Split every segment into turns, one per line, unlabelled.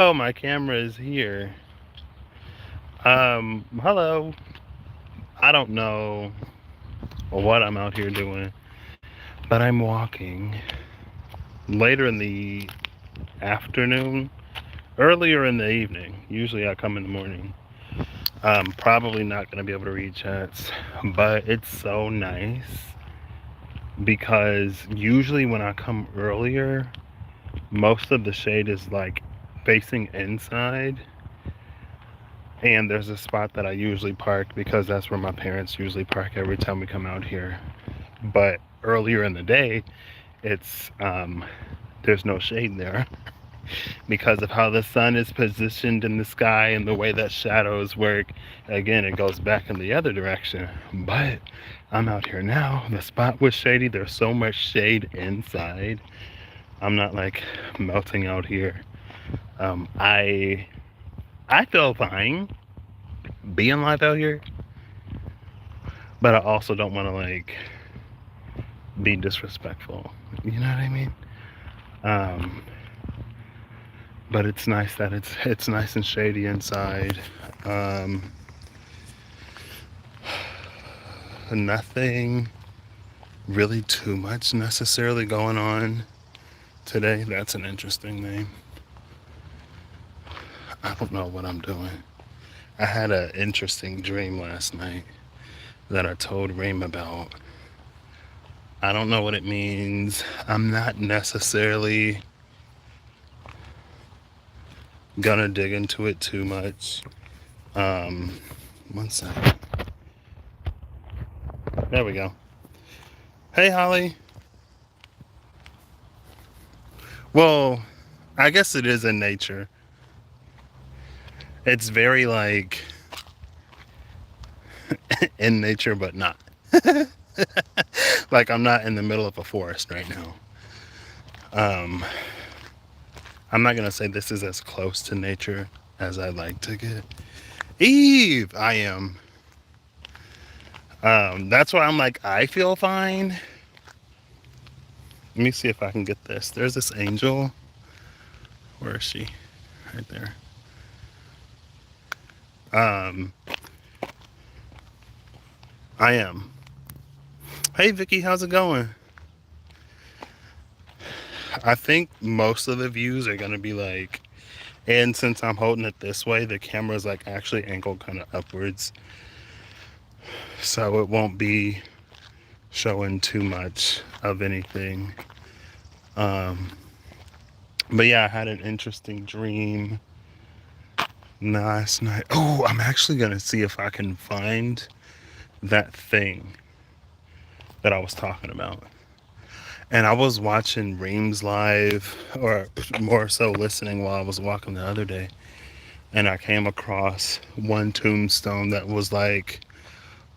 Oh, my camera is here. Hello. I don't know what I'm out here doing, but I'm walking later in the afternoon, earlier in the evening. Usually I come in the morning. Probably not going to be able to read chats, but it's so nice because usually when I come earlier, most of the shade is like facing inside. And there's a spot that I usually park because that's where my parents usually park every time we come out here. But earlier in the day, it's there's no shade there because of how the sun is positioned in the sky and the way that shadows work. Again, it goes back in the other direction. But I'm out here now. The spot was shady. There's so much shade inside. I'm not like melting out here. I feel fine being live out here, but I also don't want to like be disrespectful. You know what I mean? Um, but it's nice that it's nice and shady inside. Um, Nothing really too much necessarily going on today. That's an interesting name. I don't know what I'm doing. I had an interesting dream last night that I told Reem about. I don't know what it means. I'm not necessarily gonna dig into it too much. Um, One second. There we go. Hey, Holly. Well, I guess it is in nature. It's very like in nature, but not. Like I'm not in the middle of a forest right now. Um, I'm not gonna say this is as close to nature as I'd like to get. Eve, I am. That's why I'm like I feel fine. Let me see if I can get this. There's this angel. Where is she? Right there. Um, I am. Hey, Vicky, how's it going? I think most of the views are gonna be like, and since I'm holding it this way, the camera's like actually angled kind of upwards, so it won't be showing too much of anything. Um, but yeah, I had an interesting dream last night. Oh, I'm actually gonna see if I can find that thing that I was talking about. And I was watching Reem's live, or more so listening while I was walking the other day. And I came across one tombstone that was like,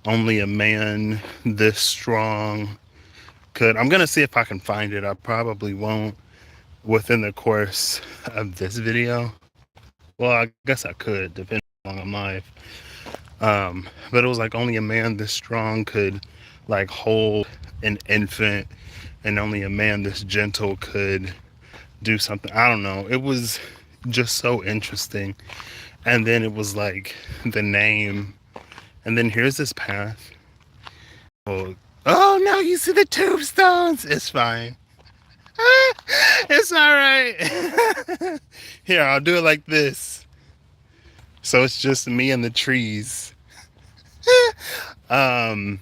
only a man this strong could. I'm going to see if I can find it. I probably won't within the course of this video. Well, I guess I could, depending on how long I'm live. But it was like, only a man this strong could like hold an infant, and only a man this gentle could do something. I don't know. It was just so interesting. And then it was like the name. And then here's this path. Oh, oh no, you see the tombstones. It's fine. It's all right. Here, I'll do it like this. So it's just me and the trees. um,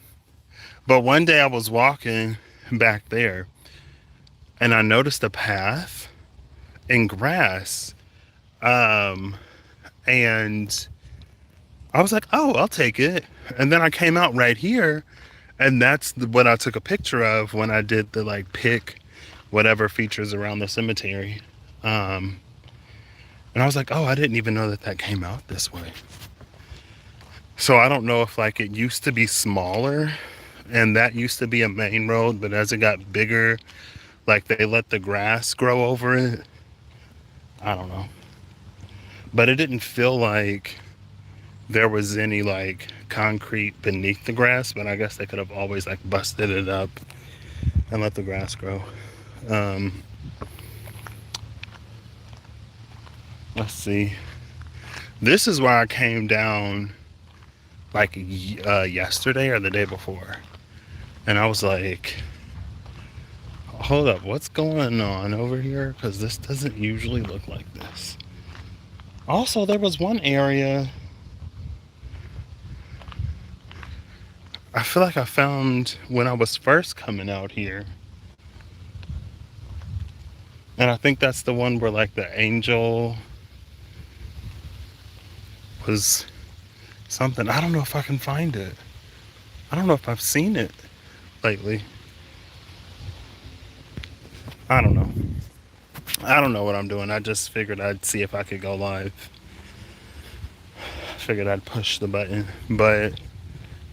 but one day I was walking back there and I noticed a path in grass. Um, and I was like, oh, I'll take it. And then I came out right here, and that's what I took a picture of when I did the like pick whatever features around the cemetery. Um, and I was like, oh, I didn't even know that that came out this way. So I don't know if like it used to be smaller and that used to be a main road, but as it got bigger, like they let the grass grow over it. I don't know. But it didn't feel like there was any like concrete beneath the grass, but I guess they could have always like busted it up and let the grass grow. Um, Let's see. This is why I came down like yesterday or the day before. And I was like, hold up, what's going on over here? Because this doesn't usually look like this. Also, there was one area I feel like I found when I was first coming out here. And I think that's the one where like the angel was something. I don't know if I can find it. I don't know if I've seen it lately. I don't know. I don't know what I'm doing. I just figured I'd see if I could go live. Figured I'd push the button. But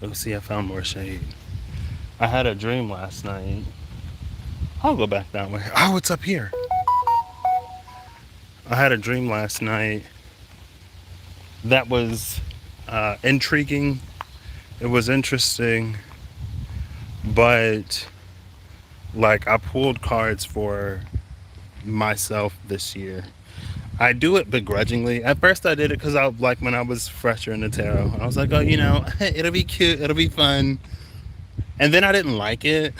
let's see, I found more shade. I had a dream last night. I'll go back that way. Oh, it's up here. I had a dream last night that was intriguing. It was interesting. But like I pulled cards for myself this year. I do it begrudgingly. At first I did it because I like when I was fresher in the tarot. I was like, oh, it'll be cute, it'll be fun. And then I didn't like it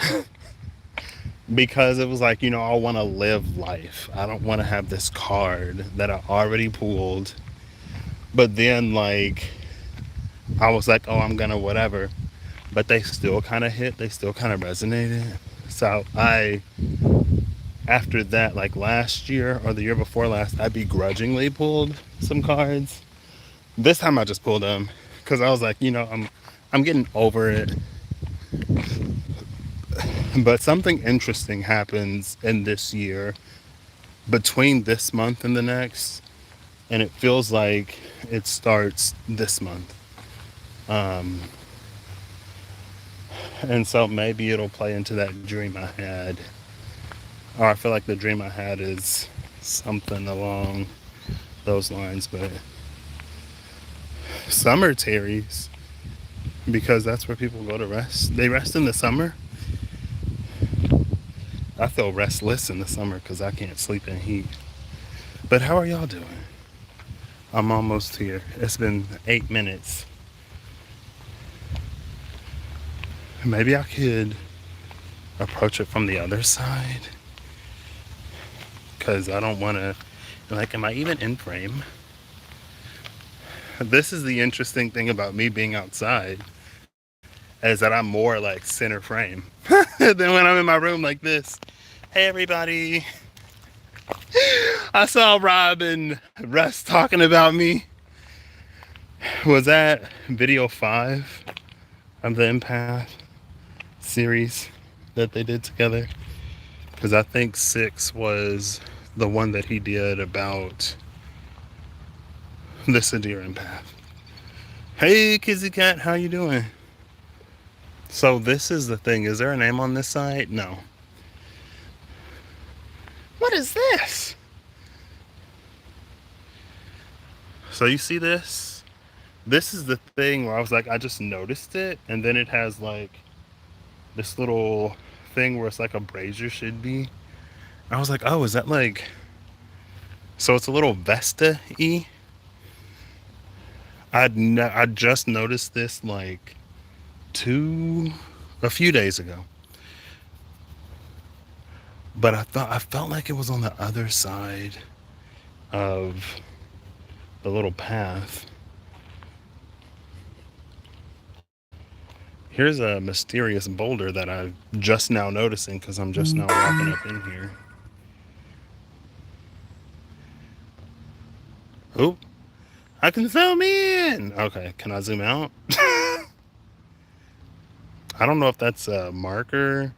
because it was like, I want to live life. I don't want to have this card that I already pulled. But then like I was like, oh, I'm gonna whatever. But they still kind of hit. They still kind of resonated. So after that, like last year or the year before last, I begrudgingly pulled some cards. This time I just pulled them because I was like, I'm getting over it. But something interesting happens in this year between this month and the next, and it feels like it starts this month. And so maybe it'll play into that dream I had. Or I feel like the dream I had is something along those lines, but summer tarries because that's where people go to rest. They rest in the summer. I feel restless in the summer because I can't sleep in heat. But how are y'all doing? I'm almost here. It's been 8 minutes. Maybe I could approach it from the other side because I don't want to, like, am I even in frame? This is the interesting thing about me being outside is that I'm more like center frame than when I'm in my room like this. Hey everybody. I saw Rob and Russ talking about me. Was that video 5 of the Empath series that they did together? Because I think 6 was the one that he did about the severe empath. Hey Kizzy Cat, how you doing? So this is the thing. Is there a name on this side? No. What is this? So you see this? This is the thing where I was like, I just noticed it, and then it has like this little thing where it's like a brazier should be. I was like, oh, is that like, so it's a little Vesta-y? I just noticed this like a few days ago. But I felt like it was on the other side of the little path. Here's a mysterious boulder that I'm just now noticing because I'm just now walking up in here. Oh, I can zoom in. Okay, can I zoom out? I don't know if that's a marker.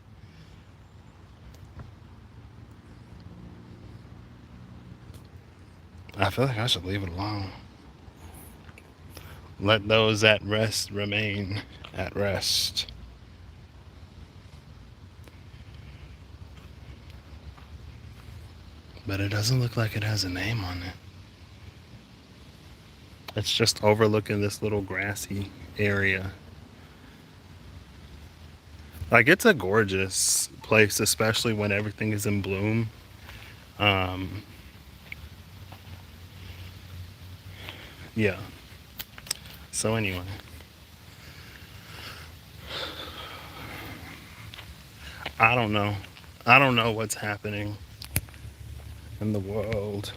I feel like I should leave it alone. Let those at rest remain at rest. But it doesn't look like it has a name on it. It's just overlooking this little grassy area. Like, it's a gorgeous place, especially when everything is in bloom. Yeah. So anyway, I don't know. I don't know what's happening in the world.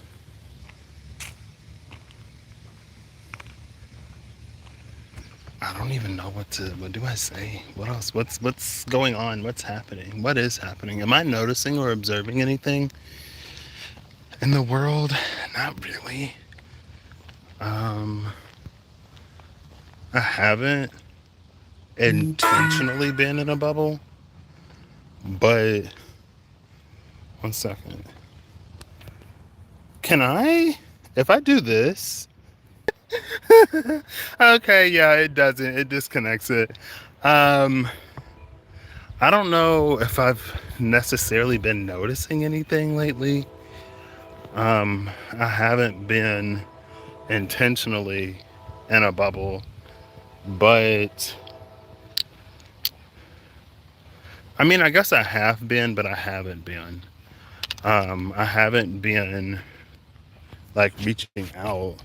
I don't even know what do I say? What else? What's going on? What's happening? What is happening? Am I noticing or observing anything in the world? Not really. Um I haven't intentionally been in a bubble, but one second. Can I? If I do this, okay, yeah, it doesn't. It disconnects it. Um, I don't know if I've necessarily been noticing anything lately. I haven't been intentionally in a bubble, but I mean, I guess I have been, but I haven't been. I haven't been like reaching out,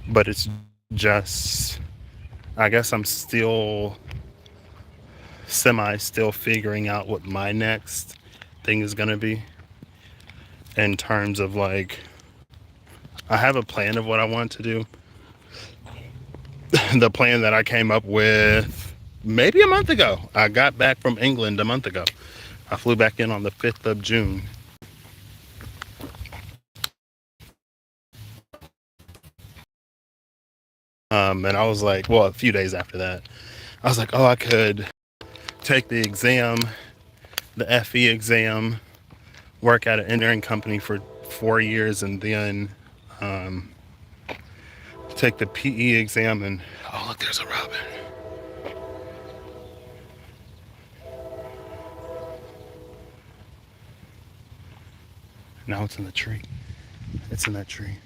but it's just, I guess I'm still figuring out what my next thing is going to be in terms of like, I have a plan of what I want to do. The plan that I came up with maybe a month ago. I got back from England a month ago. I flew back in on the 5th of June. And I was like, well, a few days after that, I was like, oh, I could take the exam, the FE exam, work at an engineering company for 4 years, and then um, take the PE exam. And oh, look, there's a robin. Now it's in the tree. It's in that tree.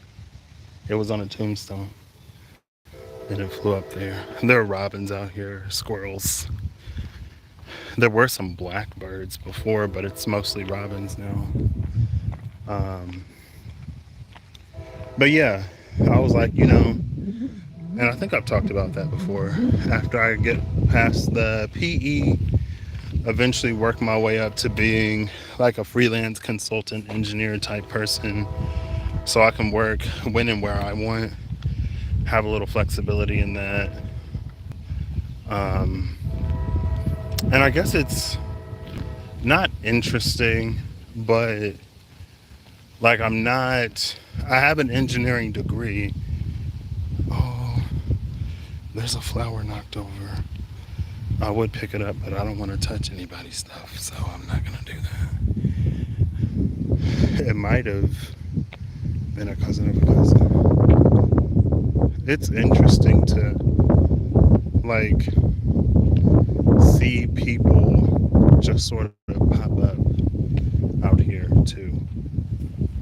It was on a tombstone and it flew up there. There are robins out here, squirrels. There were some blackbirds before, but it's mostly robins now. Um, but yeah, I was like, and I think I've talked about that before. After I get past the PE, eventually work my way up to being like a freelance consultant engineer type person so I can work when and where I want, have a little flexibility in that. Um, and I guess it's not interesting, but like I have an engineering degree. Oh, there's a flower knocked over. I would pick it up, but I don't want to touch anybody's stuff, so I'm not going to do that. It might have been a cousin of a cousin. It's interesting to like see people just sort of pop up out here too.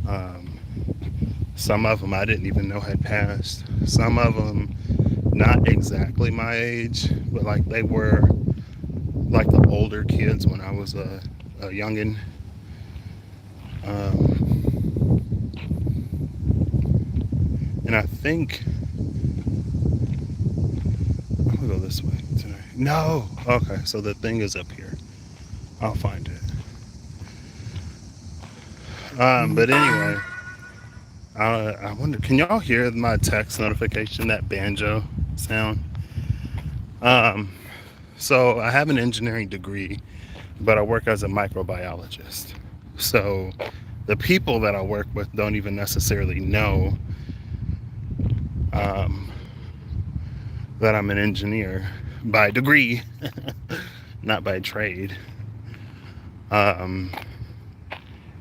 Um, some of them I didn't even know had passed. Some of them not exactly my age, but like they were like the older kids when I was a youngin'. And I think I'm gonna go this way today. No, okay, so the thing is up here. I'll find it. But anyway, I wonder, can y'all hear my text notification, that banjo sound? Um, so I have an engineering degree, but I work as a microbiologist. So the people that I work with don't even necessarily know um, that I'm an engineer by degree, not by trade. Um,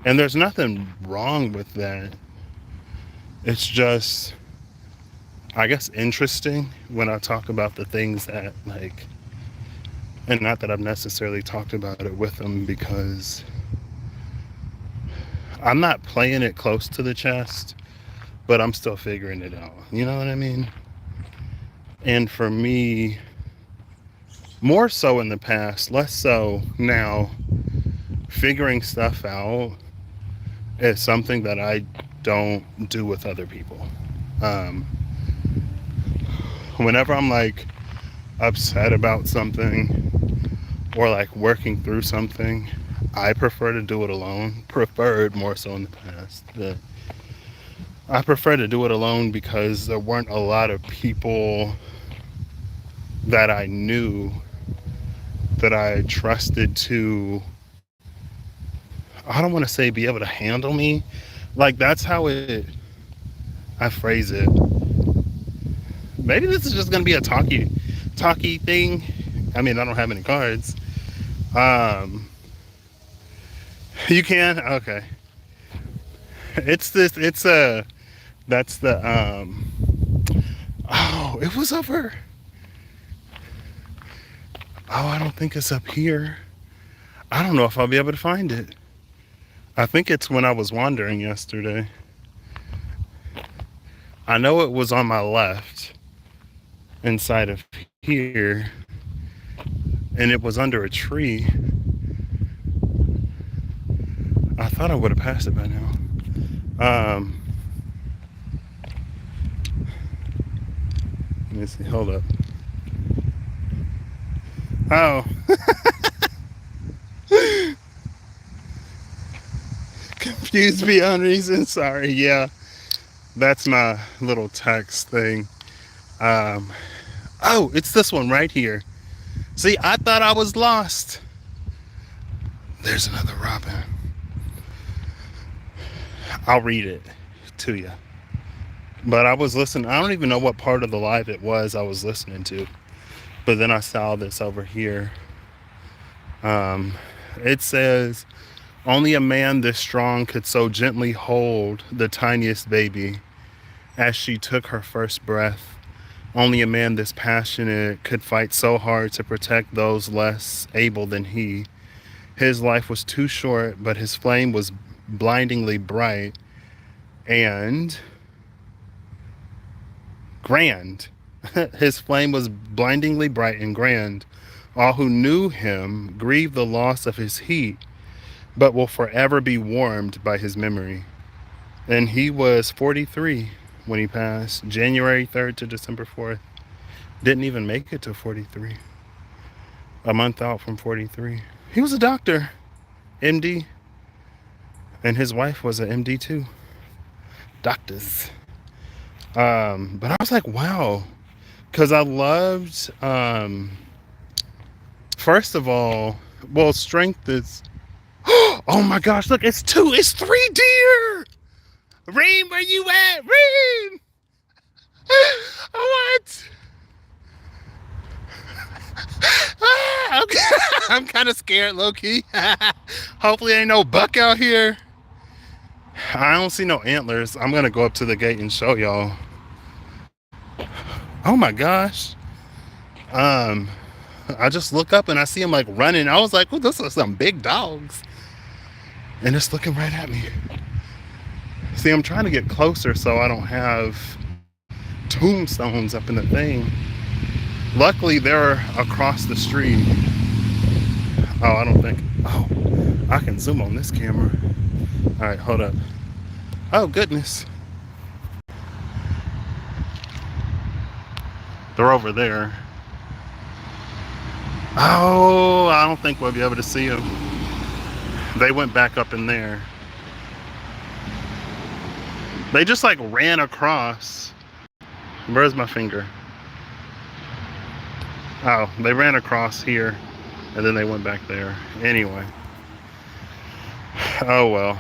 and there's nothing wrong with that. It's just, I guess, interesting when I talk about the things that, like, and not that I've necessarily talked about it with them because I'm not playing it close to the chest, but I'm still figuring it out. You know what I mean? And for me, more so in the past, less so now, figuring stuff out is something that I don't do with other people. Um, Whenever I'm like upset about something or like working through something, I prefer to do it alone. Preferred more so in the past. I prefer to do it alone because there weren't a lot of people that I knew that I trusted to, I don't want to say be able to handle me. Like that's how I phrase it. Maybe this is just gonna be a talky thing. I mean, I don't have any cards. Um, you can, okay. It's this. It's a. That's the. Oh, it was over. Oh, I don't think it's up here. I don't know if I'll be able to find it. I think it's when I was wandering yesterday. I know it was on my left, inside of here, and it was under a tree. I thought I would have passed it by now. Um, Let me see. Hold up. Oh. Confused beyond reason. Sorry. Yeah. That's my little text thing. Um, oh, it's this one right here. See, I thought I was lost. There's another robin. I'll read it to you. But I was listening. I don't even know what part of the live it was I was listening to. But then I saw this over here. It says, only a man this strong could so gently hold the tiniest baby as she took her first breath. Only a man this passionate could fight so hard to protect those less able than he. His life was too short, but his flame was blindingly bright and grand. His flame was blindingly bright and grand. All who knew him grieve the loss of his heat, but will forever be warmed by his memory. And he was 43 when he passed, January 3rd to December 4th. Didn't even make it to 43. A month out from 43. He was a doctor, MD, and his wife was an MD too. Doctors. But I was like, wow, because I loved, first of all, well, strength is, oh my gosh, look, it's three deer. Reem, where you at? Reem! What? Okay. I'm kind of scared, low-key. Hopefully ain't no buck out here. I don't see no antlers. I'm gonna go up to the gate and show y'all. Oh my gosh. Um, I just look up and I see him like running. I was like, oh, those are some big dogs. And it's looking right at me. See, I'm trying to get closer so I don't have tombstones up in the thing. Luckily, they're across the street. Oh, I don't think. Oh, I can zoom on this camera. All right, hold up. Oh, goodness. They're over there. Oh, I don't think we'll be able to see them. They went back up in there. They just like ran across. Where's my finger? Oh, they ran across here and then they went back there. Anyway. Oh well.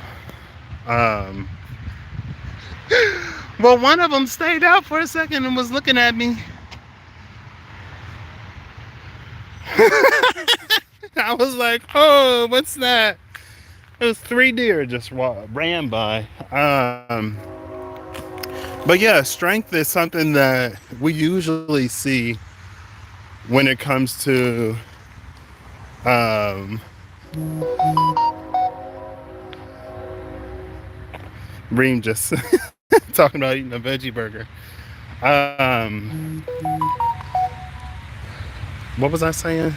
Well, one of them stayed out for a second and was looking at me. I was like, oh, what's that? It was three deer just ran by. But yeah, strength is something that we usually see when it comes to Reem just talking about eating a veggie burger. What was I saying?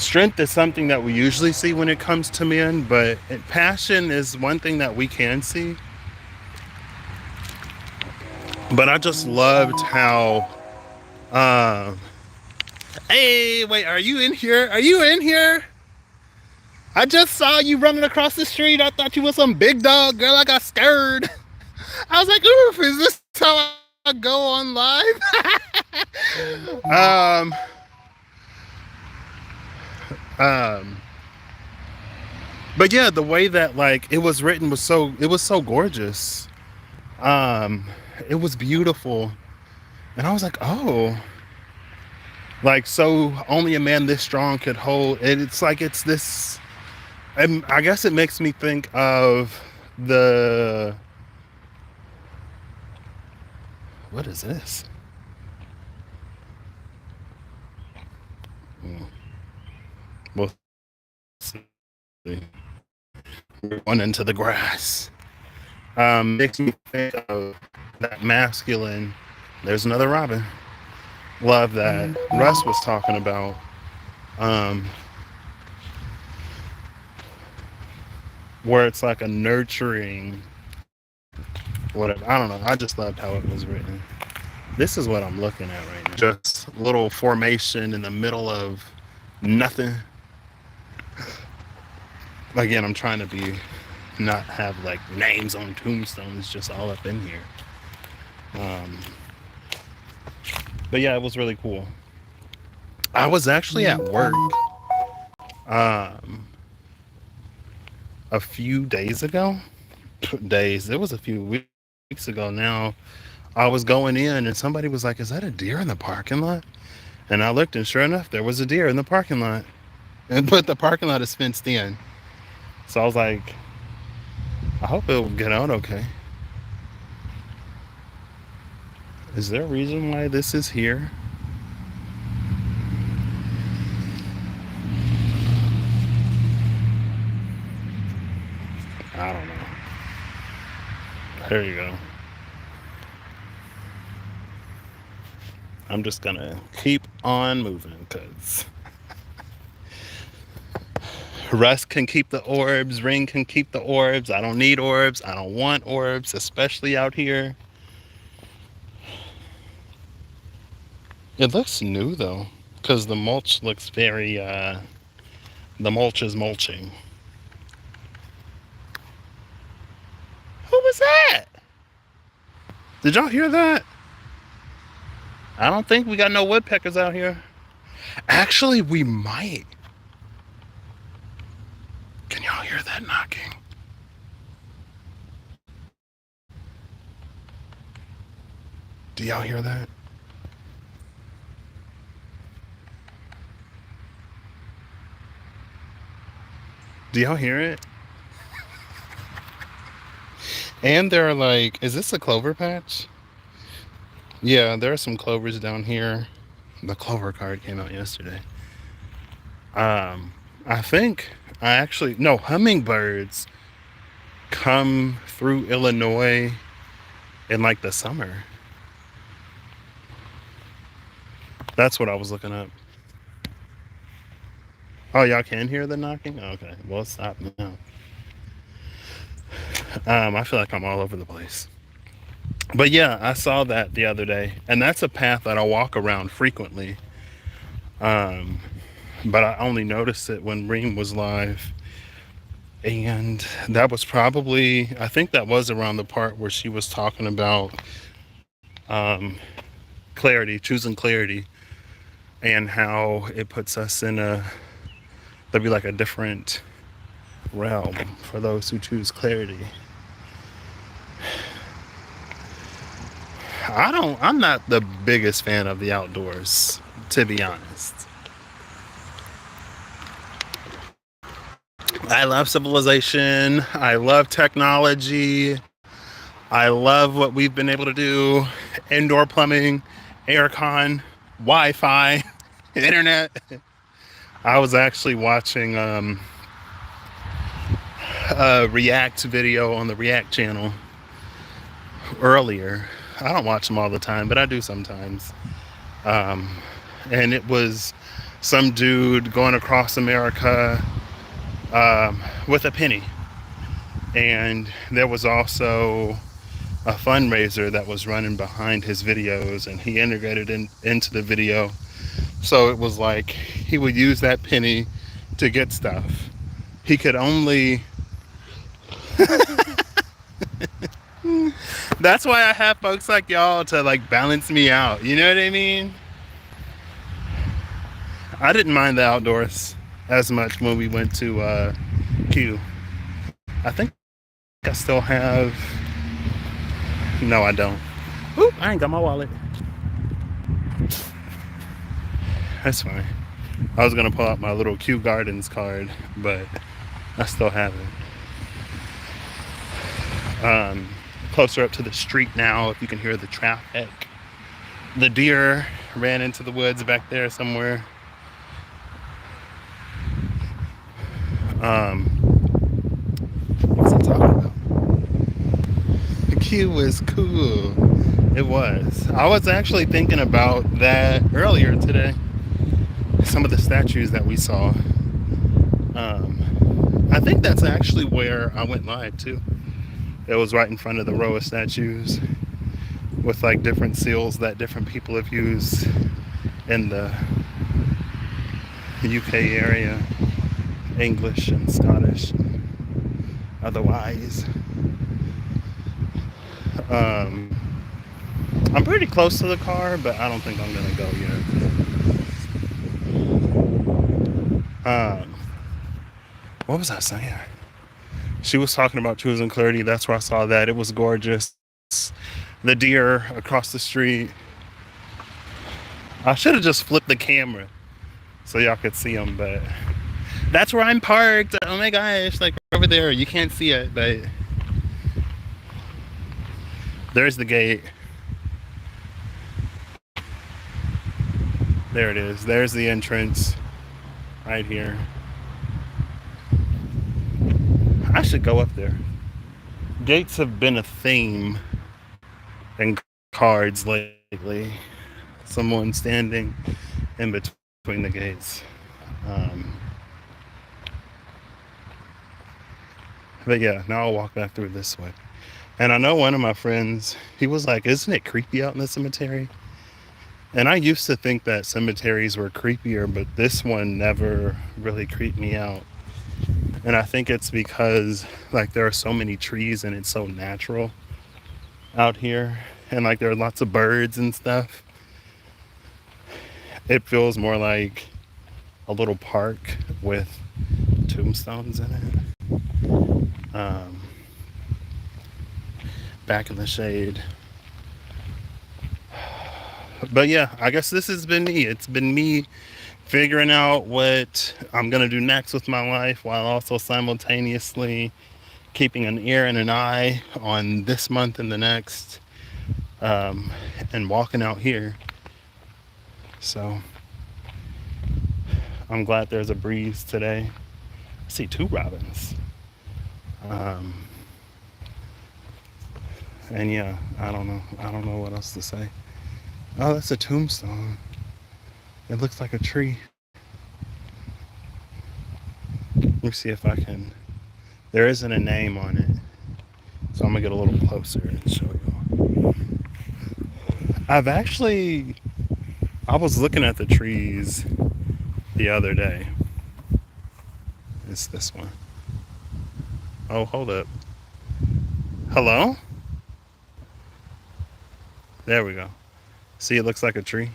strength is something that we usually see when it comes to men, but passion is one thing that we can see. But I just loved how, um, hey, wait, are you in here? Are you in here? I just saw you running across the street. I thought you was some big dog, girl. I got scared. I was like, oof, is this how I go on live? um, um, but yeah, the way that like it was written was so gorgeous. Um, it was beautiful. And I was like, oh, like, so only a man this strong could hold it. It's like, it's this, and I guess it makes me think of the, what is this? We'll see. We're going into the grass. Makes me think of that masculine. There's another Robin. Love that Russ was talking about. Where it's like a nurturing, whatever. I don't know. I just loved how it was written. This is what I'm looking at right now. Just a little formation in the middle of nothing. Again, I'm trying to not have like names on tombstones just all up in here. But yeah, it was really cool. I was actually at work a few days ago. It was a few weeks ago now. I was going in and somebody was like, is that a deer in the parking lot? And I looked and sure enough, there was a deer in the parking lot. But the parking lot is fenced in. So I was like, I hope it'll get out okay. Is there a reason why this is here? I don't know. There you go. I'm just gonna keep on moving because Russ can keep the orbs, Ring can keep the orbs. I don't need orbs. I don't want orbs, especially out here. It looks new though, because the mulch looks very, the mulch is mulching. Who was that? Did y'all hear that? I don't think we got no woodpeckers out here. Actually, we might. Can y'all hear that knocking? Do y'all hear that? Do y'all hear it? And they're like, is this a clover patch? Yeah, there are some clovers down here. The clover card came out yesterday. I think no, hummingbirds come through Illinois in like the summer. That's what I was looking up. Oh, y'all can hear the knocking? Okay, well, stop now. I feel like I'm all over the place. But yeah, I saw that the other day, and that's a path that I walk around frequently. But I only noticed it when Reem was live. And that was probably, I think that was around the part where she was talking about clarity, choosing clarity, and how it puts us in there'll be like a different realm for those who choose clarity. I'm not the biggest fan of the outdoors, to be honest. I love civilization. I love technology. I love what we've been able to do. Indoor plumbing, aircon, Wi-Fi, internet. I was actually watching a React video on the React channel earlier. I don't watch them all the time, but I do sometimes. And it was some dude going across America with a penny. And there was also a fundraiser that was running behind his videos, and he integrated into the video. So it was like he would use that penny to get stuff. He could only. That's why I have folks like y'all to like balance me out. You know what I mean? I didn't mind the outdoors as much when we went to Q. I think I still have. No, I don't. Oop, I ain't got my wallet. That's fine. I was gonna pull out my little Q Gardens card, but I still have it. Closer up to the street now, if you can hear the traffic. The deer ran into the woods back there somewhere. What's I talking about? The Q was cool. It was. I was actually thinking about that earlier today. Some of the statues that we saw. I think that's actually where I went live too. It was right in front of the row of statues with like different seals that different people have used in the UK area, English and Scottish, otherwise. I'm pretty close to the car, but I don't think I'm gonna go yet. What was I saying? She was talking about choosing clarity. That's where I saw that. It was gorgeous. The deer across the street. I should have just flipped the camera so y'all could see them, but that's where I'm parked. Oh my gosh, like over there. You can't see it, but there's the gate. There it is. There's the entrance right here. I should go up there. Gates have been a theme in cards lately. Someone standing in between the gates. But yeah, now I'll walk back through this way. And I know one of my friends, he was like, isn't it creepy out in the cemetery? And I used to think that cemeteries were creepier, but this one never really creeped me out. And I think it's because like there are so many trees and it's so natural out here. And like there are lots of birds and stuff. It feels more like a little park with tombstones in it. Back in the shade. But yeah, I guess this has been me. It's been me figuring out what I'm gonna do next with my life while also simultaneously keeping an ear and an eye on this month and the next, and walking out here. So I'm glad there's a breeze today. I see 2 robins. And yeah, I don't know what else to say. Oh, that's a tombstone. It looks like a tree. Let me see if I can. There isn't a name on it, so I'm gonna get a little closer and show you. I was looking at the trees the other day. It's this one. Oh, hold up. Hello? There we go. See, it looks like a tree,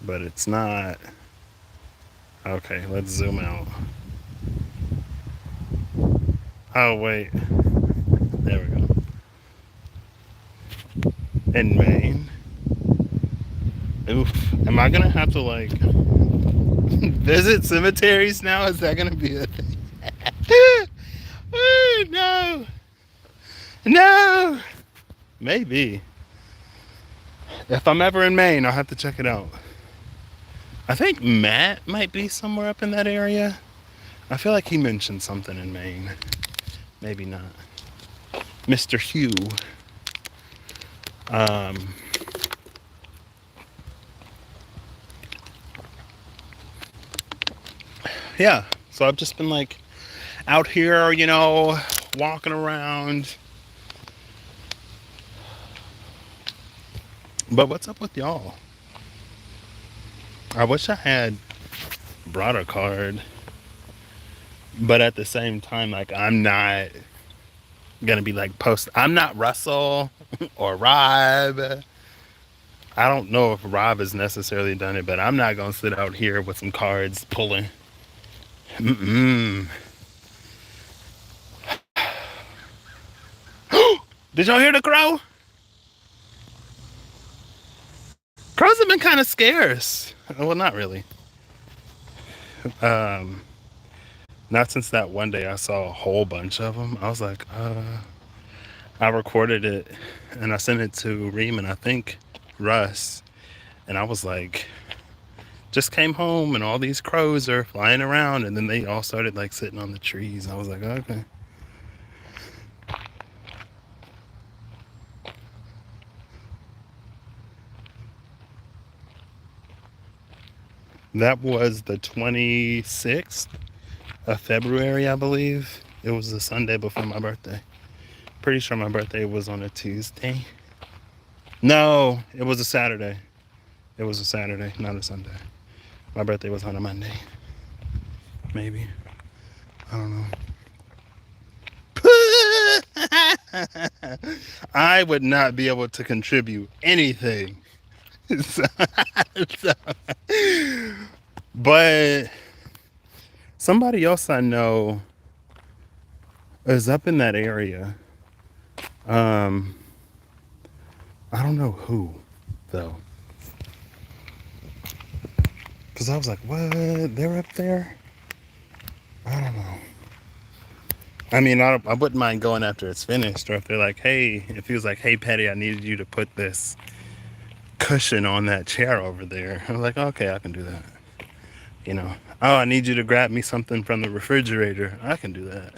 but it's not. Okay, let's zoom out. Oh, wait. There we go. In Maine. Oof. Am I gonna have to like visit cemeteries now? Is that gonna be a thing? No. No. Maybe. If I'm ever in Maine, I'll have to check it out. I think Matt might be somewhere up in that area. I feel like he mentioned something in Maine. Maybe not. Mr. Hugh. yeah, so I've just been like out here, walking around. But what's up with y'all? I wish I had brought a card, but at the same time, like, I'm not gonna be like I'm not Russell or Rob. I don't know if Rob has necessarily done it, but I'm not gonna sit out here with some cards pulling. Mm-mm. Did y'all hear the crow? Crows have been kind of scarce. Well, not really. Um, Not since that one day I saw a whole bunch of them. I was like, I recorded it and I sent it to Reem and I think Russ. And I was like, just came home and all these crows are flying around. And then they all started like sitting on the trees. I was like, okay. That was the 26th of February, I believe. It was the Sunday before my birthday. Pretty sure my birthday was on a Tuesday. No, it was a Saturday. It was a Saturday, not a Sunday. My birthday was on a Monday. Maybe. I don't know. I would not be able to contribute anything. So, so, but somebody else I know is up in that area. I don't know who, though. Because I was like, what? They're up there? I don't know. I mean, I wouldn't mind going after it's finished. Or if they're like, hey, if he was like, hey, Petty, I needed you to put this cushion on that chair over there. I was like, okay, I can do that. Oh, I need you to grab me something from the refrigerator. I can do that.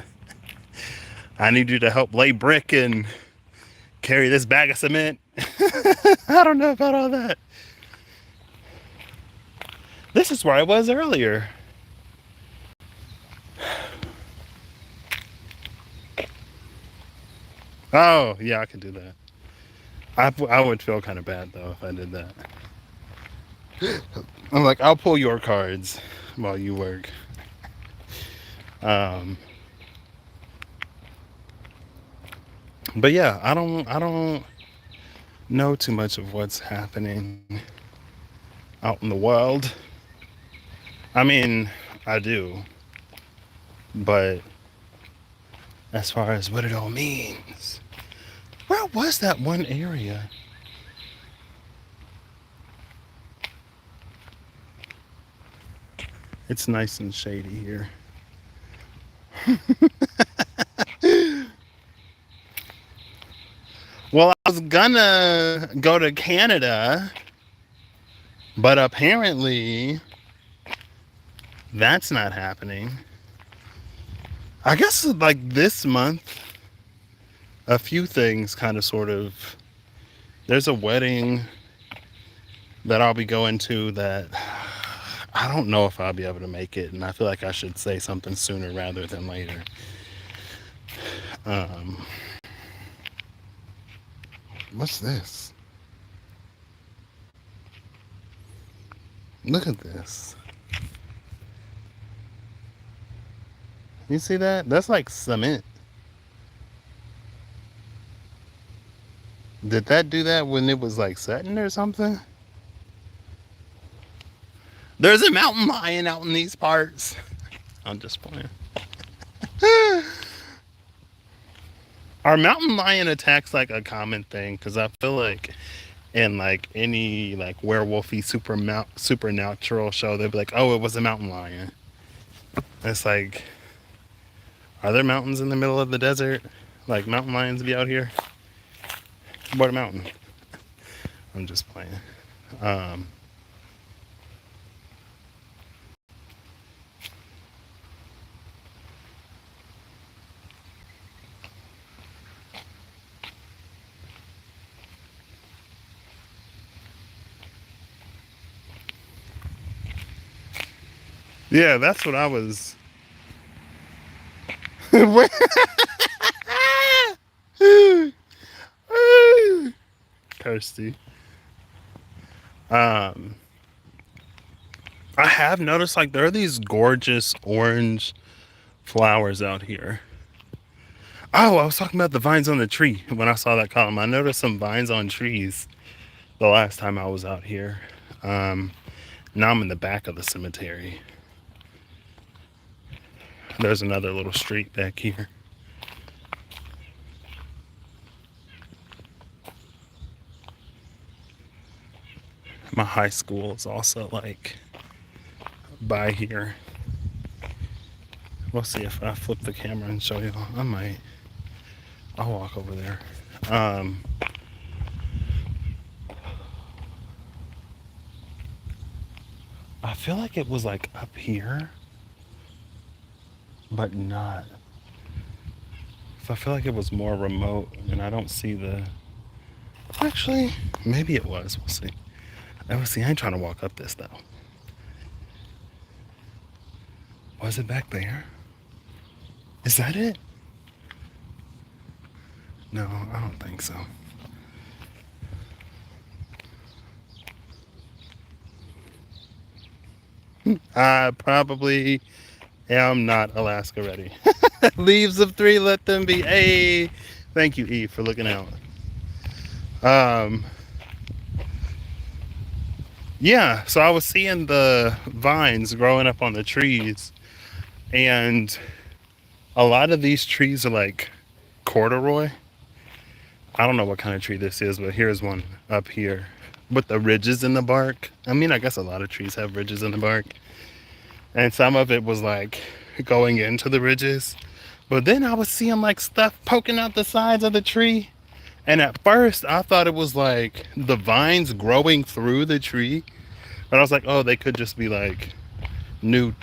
I need you to help lay brick and carry this bag of cement. I don't know about all that. This is where I was earlier. Oh, yeah, I can do that. I would feel kind of bad, though, if I did that. I'm like, I'll pull your cards while you work. But yeah, I don't know too much of what's happening out in the world. I mean, I do. But as far as what it all means, where was that one area? It's nice and shady here. Well, I was gonna go to Canada, but apparently that's not happening. I guess like this month, a few things kind of sort of. There's a wedding that I'll be going to that I don't know if I'll be able to make it, and I feel like I should say something sooner rather than later. What's this? Look at this. You see that? That's like cement. Did that do that when it was like setting or something? There's a mountain lion out in these parts. I'm just playing. Are mountain lion attacks like a common thing? Because I feel like in like any like werewolfy supernatural show, they'd be like, oh, it was a mountain lion. It's like, are there mountains in the middle of the desert? Like mountain lions be out here? What a mountain. I'm just playing. Um, Yeah, that's what I was. Kirsty. Um, I have noticed like there are these gorgeous orange flowers out here. Oh, I was talking about the vines on the tree when I saw that column. I noticed some vines on trees the last time I was out here. Um, Now I'm in the back of the cemetery. There's another little street back here. My high school is also like by here. We'll see if I flip the camera and show you. I might. I'll walk over there. Um, I feel like it was like up here, but not. So I feel like it was more remote, and I don't see the. Actually, maybe it was. We'll see. I see. I ain't trying to walk up this though. Was it back there? Is that it? No, I don't think so. I probably am not Alaska ready. Leaves of three, let them be. Hey, thank you, Eve, for looking out. Um, yeah, so I was seeing the vines growing up on the trees, and a lot of these trees are like corduroy. I don't know what kind of tree this is, but here's one up here with the ridges in the bark. I mean, I guess a lot of trees have ridges in the bark, and some of it was like going into the ridges. But then I was seeing like stuff poking out the sides of the tree. And at first I thought it was like the vines growing through the tree. But I was like, oh, they could just be like new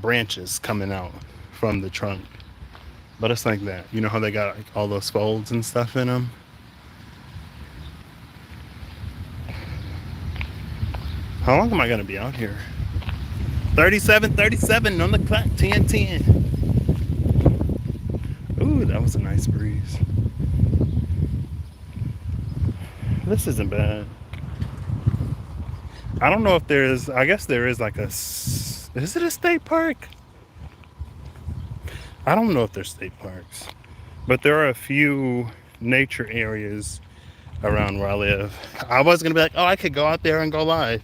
branches coming out from the trunk. But it's like that. You know how they got like all those folds and stuff in them? How long am I going to be out here? 37 on the clock. 10. Ooh, that was a nice breeze. This isn't bad. I don't know if there's, I guess there is like a, is it a state park? I don't know if there's state parks, but there are a few nature areas around where I live. I was gonna be like, oh, I could go out there and go live.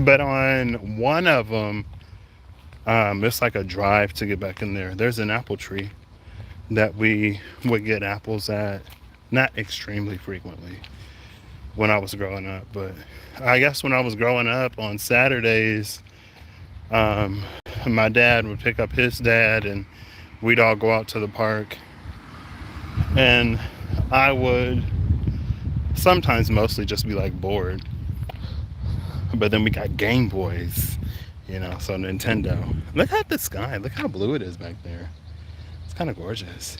But on one of them, it's like a drive to get back in there. There's an apple tree that we would get apples at, not extremely frequently when I was growing up, but I guess when I was growing up on Saturdays, um, my dad would pick up his dad and we'd all go out to the park, and I would sometimes mostly just be like bored, but then we got Game Boys, you know, so Nintendo. Look at the sky, look how blue it is back there. It's kind of gorgeous.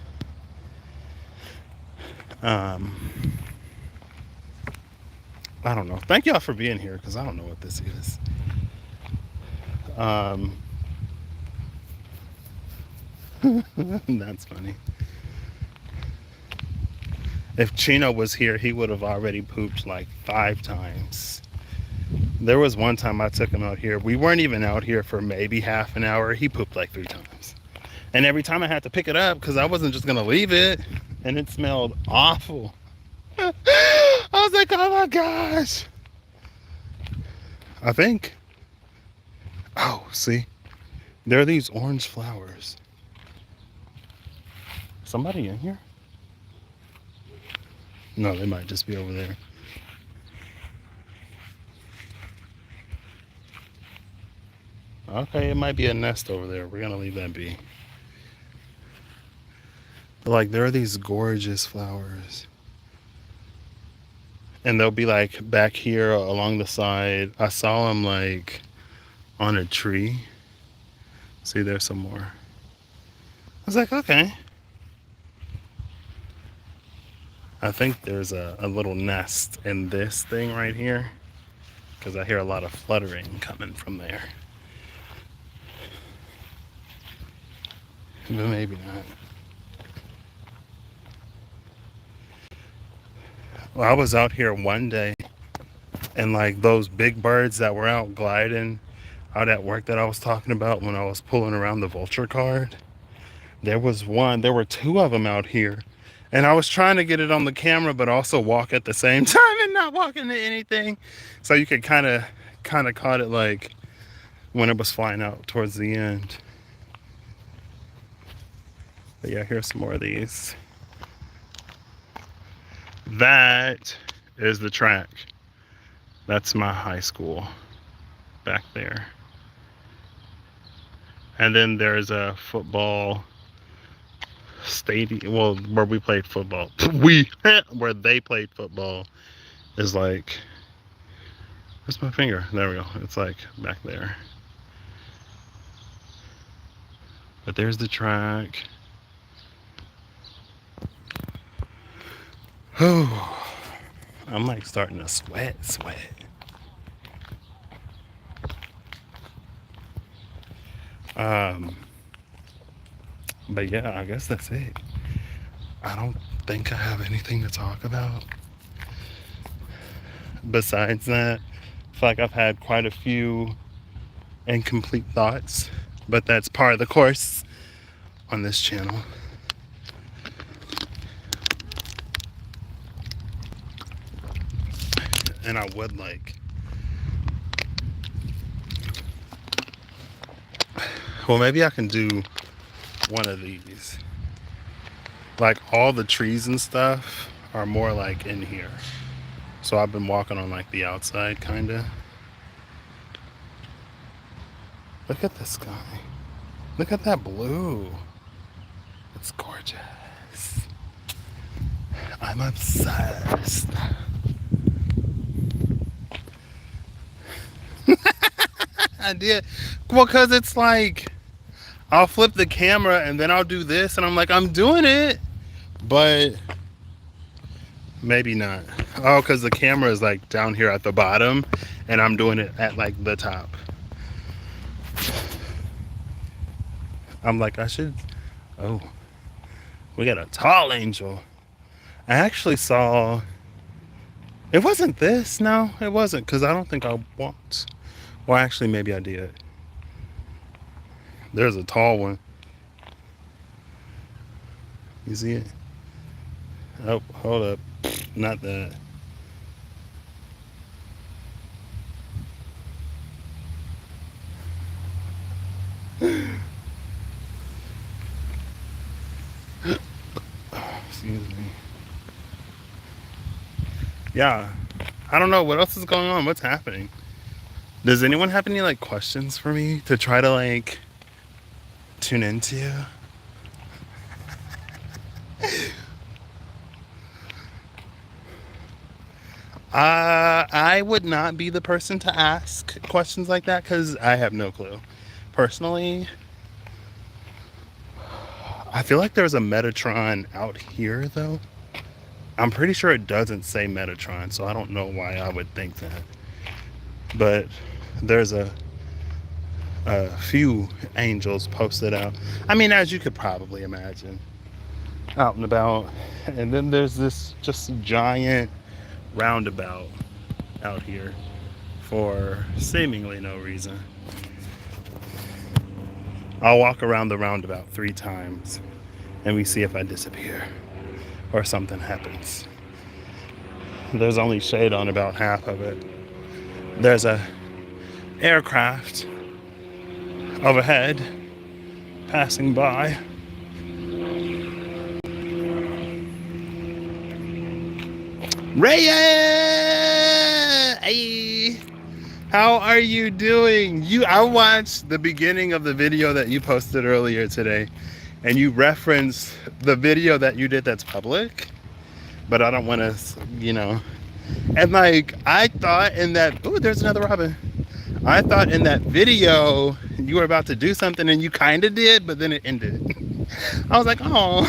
I don't know. Thank y'all for being here because I don't know what this is. That's funny. If Chino was here, he would have already pooped like 5 times. There was one time I took him out here. We weren't even out here for maybe half an hour. He pooped like 3 times. And every time I had to pick it up because I wasn't just going to leave it. And it smelled awful. I was like, oh my gosh. I think. Oh, see? There are these orange flowers. Somebody in here? No, they might just be over there. Okay, it might be a nest over there. We're gonna leave that be. But like, there are these gorgeous flowers. And they'll be like back here along the side. I saw them like on a tree. See, there's some more. I was like, okay. I think there's a little nest in this thing right here because I hear a lot of fluttering coming from there. But maybe not. Well, I was out here one day and like those big birds that were out gliding out at work that I was talking about when I was pulling around the vulture card. There were two of them out here. And I was trying to get it on the camera, but also walk at the same time and not walk into anything. So you could kind of caught it like when it was flying out towards the end. But yeah, here's some more of these. That is the track. That's my high school back there. And then there's a football stadium, well, where we played football. Where they played football is like, where's my finger? There we go. It's like back there. But there's the track. Oh, I'm like starting to sweat. But yeah, I guess that's it. I don't think I have anything to talk about. Besides that, I feel like I've had quite a few incomplete thoughts, but that's part of the course on this channel. And I would like, well, maybe I can do one of these. Like all the trees and stuff are more like in here. So I've been walking on like the outside kinda. Look at the sky. Look at that blue. It's gorgeous. I'm obsessed. I did. Well, because it's like, I'll flip the camera and then I'll do this and I'm like, I'm doing it. But maybe not. Oh, because the camera is like down here at the bottom and I'm doing it at like the top. I'm like, I should. Oh, we got a tall angel. I actually saw. It wasn't this. No, it wasn't. Because I don't think I want. Well, actually, maybe I did. There's a tall one. You see it? Oh, hold up. Not that. Excuse me. Yeah. I don't know what else is going on. What's happening? Does anyone have any like questions for me to try to like tune into? I would not be the person to ask questions like that because I have no clue. Personally, I feel like there's a Metatron out here though. I'm pretty sure it doesn't say Metatron, so I don't know why I would think that. But there's a few angels posted out. I mean, as you could probably imagine, out and about. And then there's this just giant roundabout out here for seemingly no reason. I'll walk around the roundabout 3 times and we see if I disappear or something happens. There's only shade on about half of it. There's a aircraft overhead passing by. Raya! Hey! How are you doing? I watched the beginning of the video that you posted earlier today, and you referenced the video that you did that's public, but I don't want to, and like, I thought in that, ooh, there's another robin. I thought in that video you were about to do something and you kind of did, but then it ended. I was like, oh.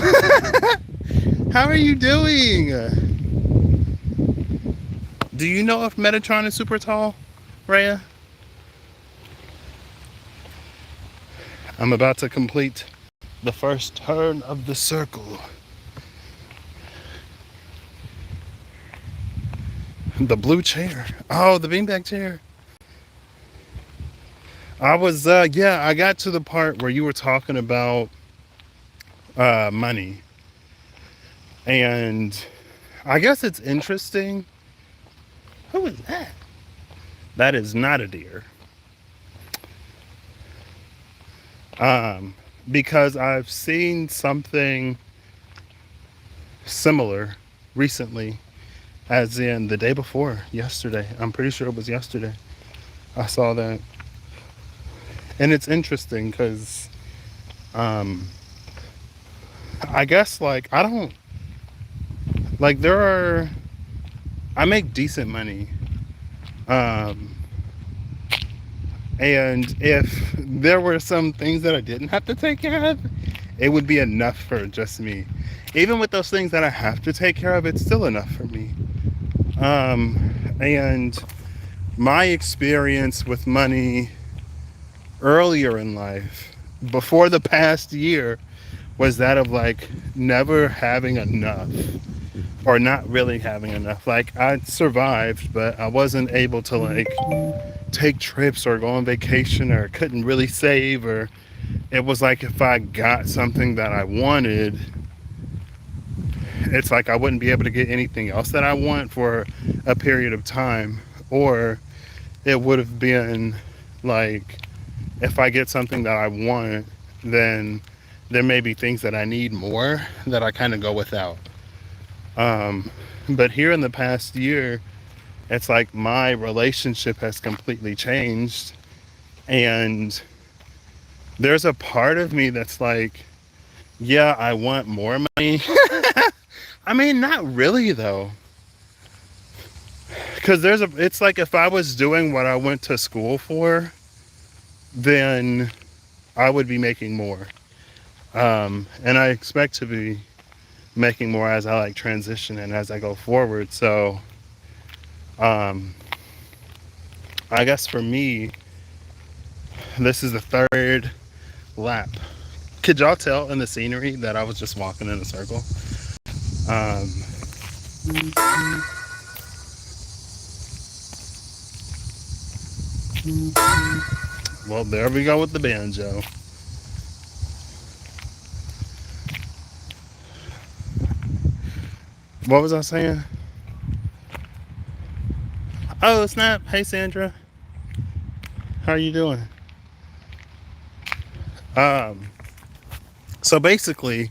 How are you doing? Do you know if Metatron is super tall, Rhea? I'm about to complete the first turn of the circle. The blue chair. Oh, the beanbag chair. I got to the part where you were talking about money. And I guess it's interesting. Who is that? That is not a deer. Because I've seen something similar recently, as in the day before, yesterday. I'm pretty sure it was yesterday. I saw that. And it's interesting because I guess like I don't like there are I make decent money. Um and if there were some things that I didn't have to take care of, it would be enough for just me. Even with those things that I have to take care of, it's still enough for me. And my experience with money earlier in life, before the past year, was that of like never having enough or not really having enough. Like I survived, but I wasn't able to like take trips or go on vacation, or couldn't really save, or it was like if I got something that I wanted, it's like I wouldn't be able to get anything else that I want for a period of time. Or it would have been like if I get something that I want, then there may be things that I need more that I kind of go without. But here in the past year, it's like my relationship has completely changed. And there's a part of me that's like, yeah, I want more money. I mean, not really though. Because it's like if I was doing what I went to school for, then I would be making more. And I expect to be making more as I like transition and as I go forward. So, um, I guess for me, this is the third lap. Could y'all tell in the scenery that I was just walking in a circle? Um, well, there we go with the banjo. What was I saying? Oh, snap. Hey, Sandra. How are you doing? Um, so basically,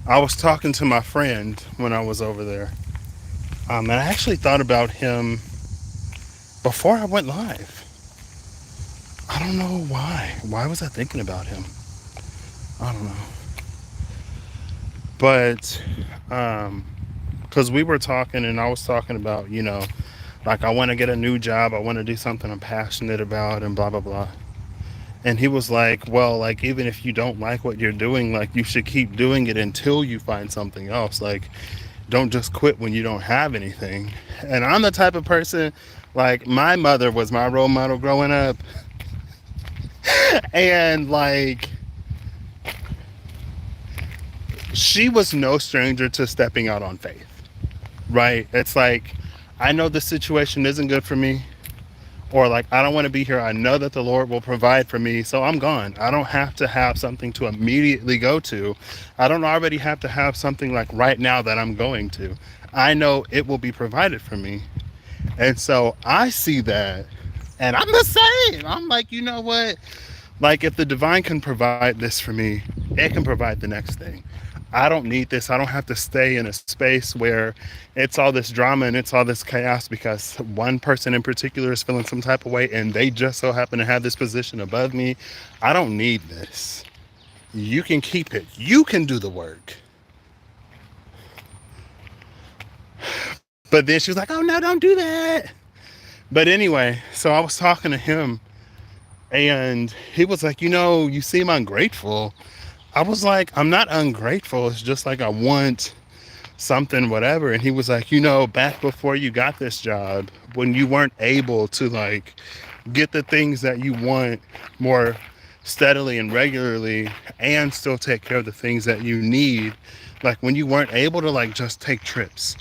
I was talking to my friend when I was over there. And I actually thought about him before I went live. I don't know why. Why was I thinking about him? I don't know. But, because we were talking and I was talking about, like I want to get a new job. I want to do something I'm passionate about and blah, blah, blah. And he was like, well, like, even if you don't like what you're doing, like, you should keep doing it until you find something else. Like, don't just quit when you don't have anything. And I'm the type of person, like, my mother was my role model growing up. And, like, she was no stranger to stepping out on faith, right? It's like, I know the situation isn't good for me, or like, I don't want to be here. I know that the Lord will provide for me, so I'm gone. I don't have to have something to immediately go to. I don't already have to have something like right now that I'm going to. I know it will be provided for me. And so I see that, and I'm the same. I'm like, you know what? Like, if the divine can provide this for me, it can provide the next thing. I don't need this. I don't have to stay in a space where it's all this drama and it's all this chaos because one person in particular is feeling some type of way and they just so happen to have this position above me. I don't need this. You can keep it. You can do the work. But then she was like, oh no, don't do that. But anyway, so I was talking to him and he was like, you seem ungrateful. I was like, I'm not ungrateful. It's just like I want something, whatever. And he was like, back before you got this job, when you weren't able to like get the things that you want more steadily and regularly and still take care of the things that you need, like when you weren't able to like just take trips,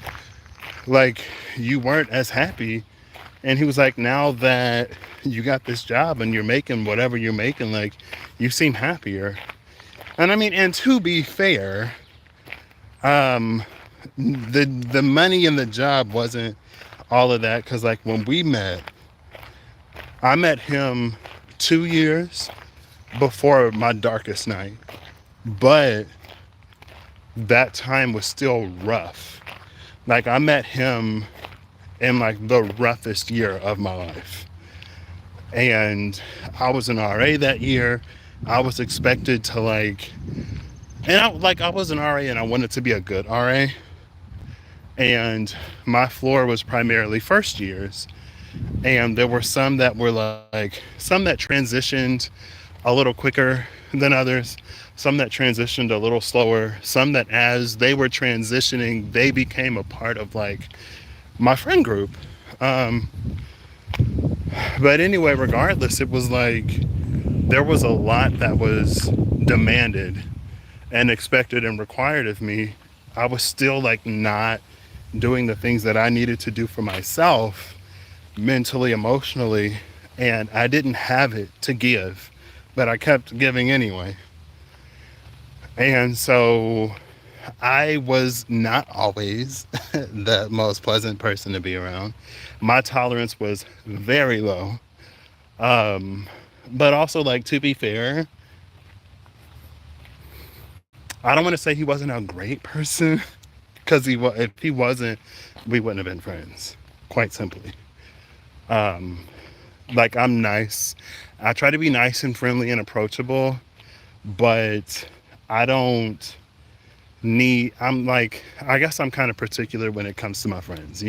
like you weren't as happy. And he was like, now that you got this job and you're making whatever you're making, like you seem happier. And I mean, and to be fair, um the money in the job wasn't all of that, because like when we met, I met him 2 years before my darkest night, but that time was still rough. Like I met him in like the roughest year of my life, and I was an RA that year. I was expected to like, and I was an RA and I wanted to be a good RA, and my floor was primarily first years, and there were some that were like some that transitioned a little quicker than others, some that transitioned a little slower, some that as they were transitioning they became a part of like my friend group. um but anyway, regardless, it was like there was a lot that was demanded and expected and required of me. I was still like not doing the things that I needed to do for myself, mentally, emotionally, and I didn't have it to give, but I kept giving anyway. And so I was not always the most pleasant person to be around. My tolerance was very low. Um, but also, like, to be fair, I don't want to say he wasn't a great person, because if he wasn't, we wouldn't have been friends, quite simply. Um, like, I'm nice. I try to be nice and friendly and approachable, but I don't I'm like, I guess I'm kind of particular when it comes to my friends,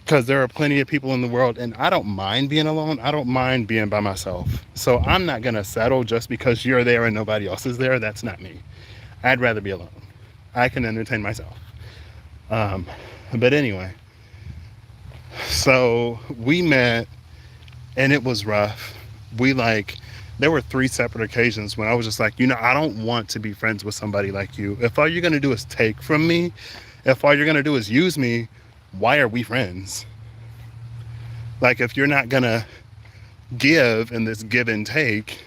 because there are plenty of people in the world, and I don't mind being alone. I don't mind being by myself. So I'm not going to settle just because you're there and nobody else is there. That's not me. I'd rather be alone. I can entertain myself. Um, but anyway, so we met and it was rough. There were 3 separate occasions when I was just like, I don't want to be friends with somebody like you. If all you're going to do is take from me, if all you're going to do is use me, why are we friends? Like, if you're not going to give in this give and take,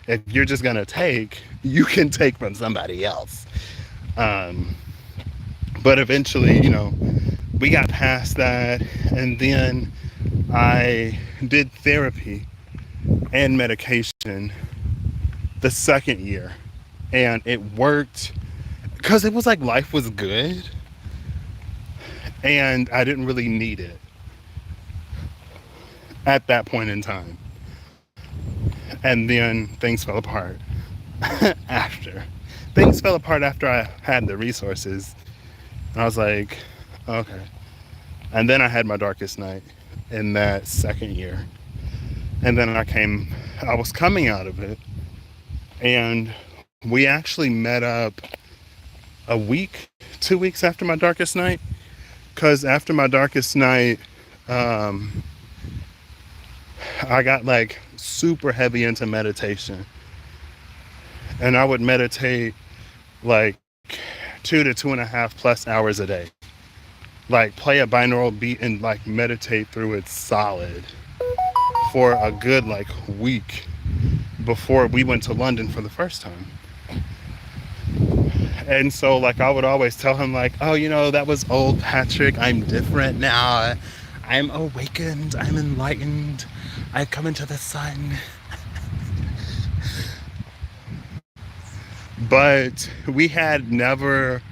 if you're just going to take, you can take from somebody else. But eventually, we got past that, and then I did therapy and medication the second year, and it worked because it was like life was good and I didn't really need it at that point in time. And then things fell apart after. Things fell apart after I had the resources. And I was like, okay. And then I had my darkest night in that second year. And then I was coming out of it. And we actually met up a week, 2 weeks after my darkest night. Because after my darkest night, I got like super heavy into meditation. And I would meditate like 2 to 2.5 plus hours a day. Like play a binaural beat and like meditate through it solid for a good like week before we went to London for the first time. And so like I would always tell him like, oh, that was old Patrick. I'm different now. I'm awakened. I'm enlightened. I've come into the sun. But we had never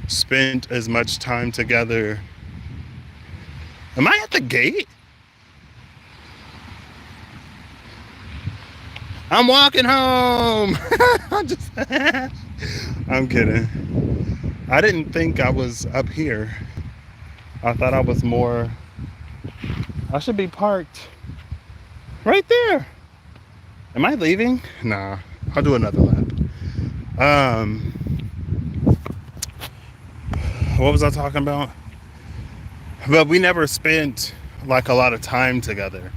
spent as much time together. Am I at the gate? I'm walking home. I'm kidding. I didn't think I was up here. I thought I was more. I should be parked right there. Am I leaving? Nah, I'll do another lap. What was I talking about? But we never spent like a lot of time together.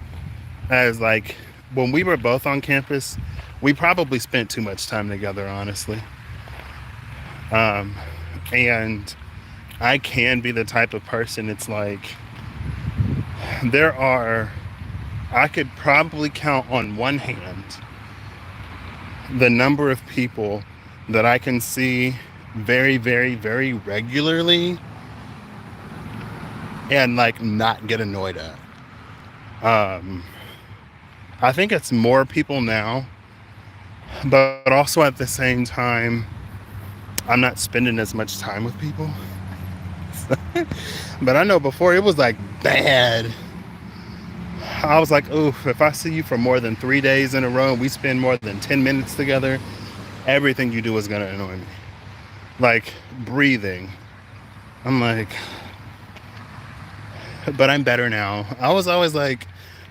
As like when we were both on campus, we probably spent too much time together, honestly. Um, and I can be the type of person. It's like there are. I could probably count on one hand the number of people that I can see very, very, very regularly and like not get annoyed at. Um, I think it's more people now, but also at the same time, I'm not spending as much time with people. But I know before it was like bad. I was like, oof, if I see you for more than 3 days in a row and we spend more than 10 minutes together, everything you do is going to annoy me. Like breathing. I'm like, but I'm better now. I was always like,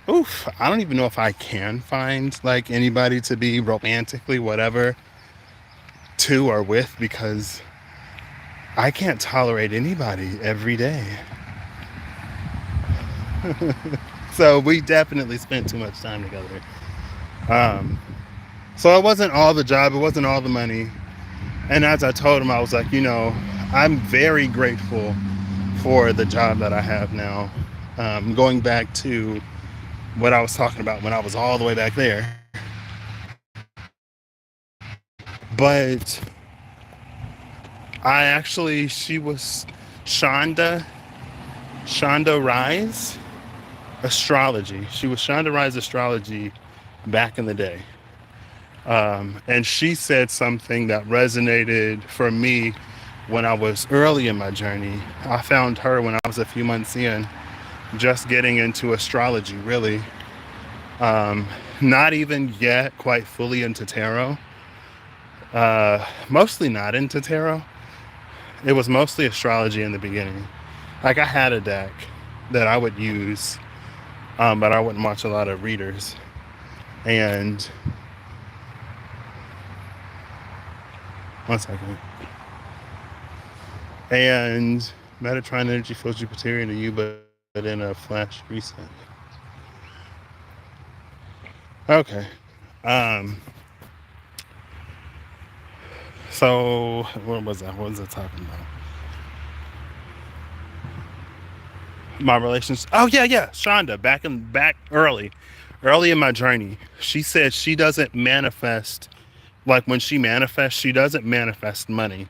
oof, I don't even know if I can find like anybody to be romantically whatever to or with because I can't tolerate anybody every day. So we definitely spent too much time together. Um, so it wasn't all the job, it wasn't all the money. And as I told him, I was like, I'm very grateful for the job that I have now. Going back to what I was talking about when I was all the way back there. But she was Shonda Rise Astrology. She was Shonda Rise Astrology back in the day. And she said something that resonated for me when I was early in my journey. I found her when I was a few months in, just getting into astrology, really. Not even yet quite fully into tarot. Mostly not into tarot. It was mostly astrology in the beginning. Like I had a deck that I would use, but I wouldn't watch a lot of readers. And one second. And Metatron energy flows Jupiterian to you, but in a flash reset. Okay. So what was that? What was I talking about? My relations. Oh yeah. Shonda, back early in my journey. She said she doesn't manifest like when she manifests, she doesn't manifest money.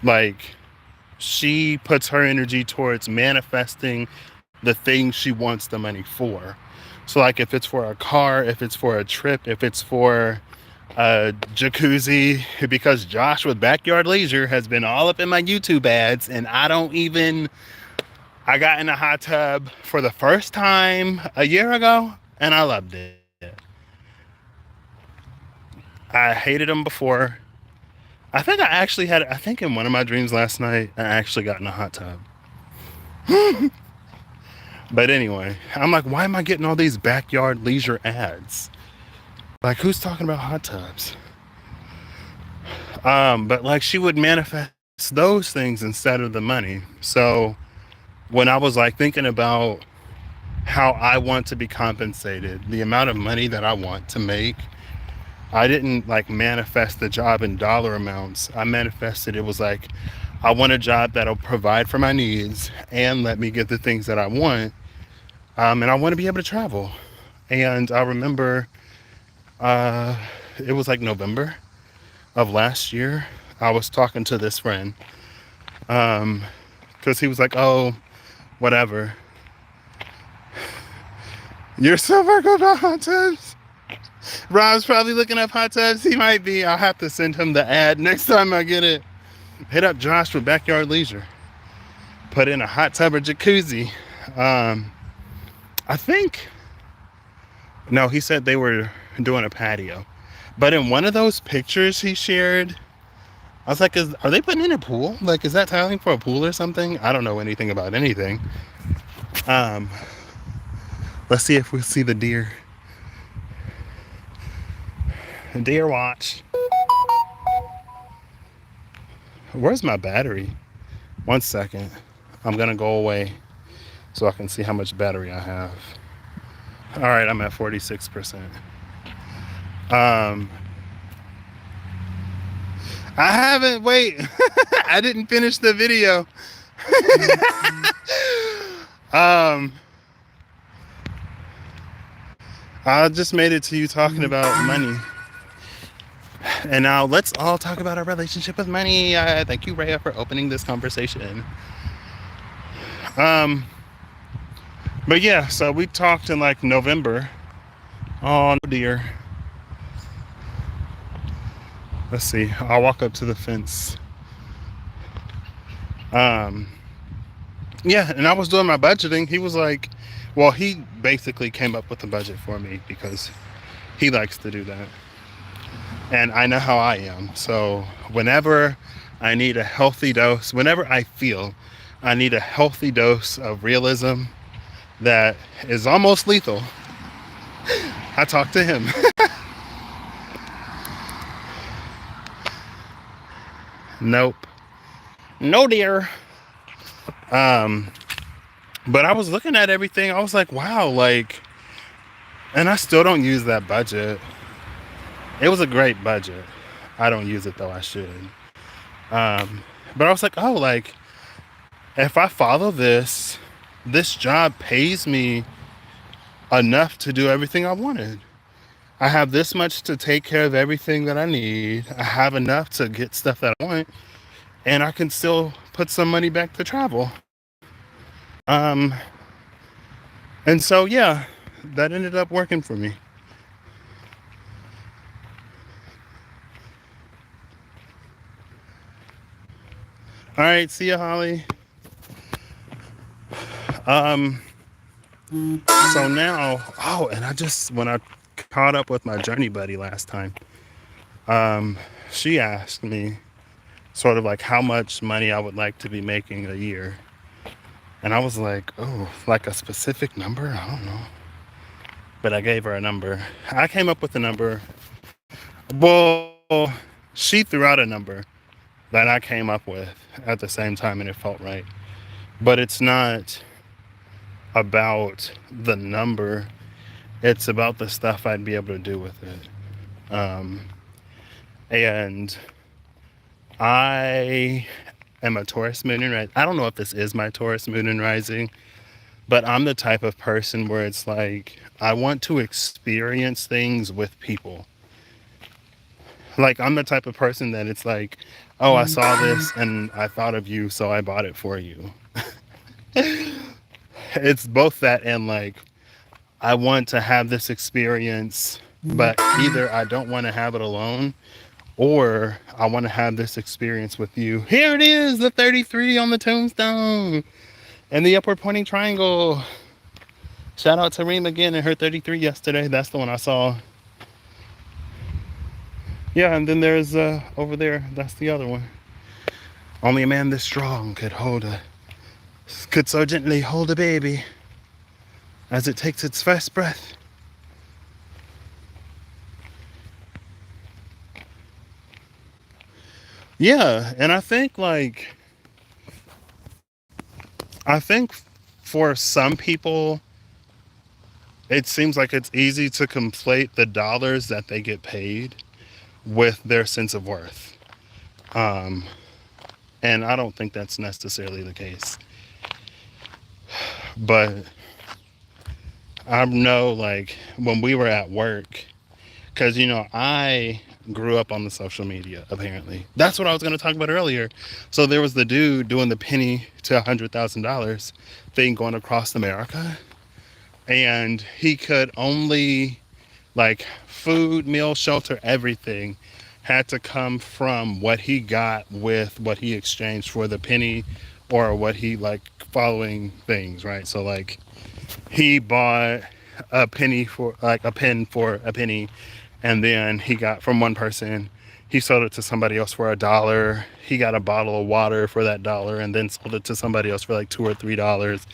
Like she puts her energy towards manifesting the things she wants the money for. So like if it's for a car, if it's for a trip, if it's for a jacuzzi, because Josh with Backyard Leisure has been all up in my YouTube ads and I got in a hot tub for the first time a year ago and I loved it. I hated them before. I think in one of my dreams last night, I actually got in a hot tub. But anyway, I'm like, why am I getting all these Backyard Leisure ads? Like, who's talking about hot tubs? But like, she would manifest those things instead of the money. So when I was like thinking about how I want to be compensated, the amount of money that I want to make, I didn't like manifest the job in dollar amounts. I manifested it was like, I want a job that'll provide for my needs and let me get the things that I want. And I want to be able to travel. And I remember it was like November of last year. I was talking to this friend because he was like, oh, whatever. You're so Virgo about hot tubs? Rob's probably looking up hot tubs. He might be. I'll have to send him the ad next time I get it. Hit up Josh with Backyard Leisure. Put in a hot tub or jacuzzi. I think, no, he said they were doing a patio. But in one of those pictures he shared, I was like, are they putting in a pool? Like, is that tiling for a pool or something? I don't know anything about anything. Let's see if we see the deer. Deer watch. Where's my battery? One second. I'm gonna go away so I can see how much battery I have. All right, I'm at 46%. Um, I haven't. Wait, I didn't finish the video. um, I just made it to you talking about money. And now let's all talk about our relationship with money. Thank you, Rhea, for opening this conversation. Um, but yeah, so we talked in like November. Oh no, dear. Let's see. I'll walk up to the fence. Um, yeah, and I was doing my budgeting. He was like, well, he basically came up with a budget for me because he likes to do that. And I know how I am. So whenever I need a healthy dose, whenever I feel I need a healthy dose of realism that is almost lethal, I talk to him. Nope. No, dear. Um, but I was looking at everything. I was like, wow, like, and I still don't use that budget. It was a great budget. I don't use it though. I should. But I was like, oh, like, if I follow this job pays me enough to do everything I wanted. I have this much to take care of everything that I need. I have enough to get stuff that I want, and I can still put some money back to travel. Um, and so yeah, that ended up working for me. All right, see ya, Holly. Um, so now, oh, and when I caught up with my journey buddy last time, she asked me sort of like how much money I would like to be making a year. And I was like, oh, like a specific number? I don't know. But I gave her a number. I came up with a number. Well, she threw out a number that I came up with at the same time, and it felt right. But it's not about the number, it's about the stuff I'd be able to do with it. And I am a Taurus moon and rising. I don't know if this is my Taurus moon and rising, but I'm the type of person where it's like I want to experience things with people. Like I'm the type of person that it's like, oh, I saw this and I thought of you, so I bought it for you. It's both that and like I want to have this experience, but either I don't want to have it alone or I want to have this experience with you. Here it is, the 33 on the tombstone and the upward pointing triangle. Shout out to Reem again and her 33 yesterday. That's the one I saw. Yeah, and then there's over there, that's the other one. Only a man this strong could so gently hold a baby as it takes its first breath. Yeah, and I think for some people, it seems like it's easy to conflate the dollars that they get paid with their sense of worth. And I don't think that's necessarily the case. But I know like when we were at work, because I grew up on the social media, apparently. That's what I was going to talk about earlier. So there was the dude doing the penny to $100,000 thing going across America. And he could only, like, food, meal, shelter, everything had to come from what he got with what he exchanged for the penny or what he, like, following things, right? So, like, he bought a penny for, like, a pen for a penny. And then he got from one person, he sold it to somebody else for $1. He got a bottle of water for that $1 and then sold it to somebody else for like $2 or $3.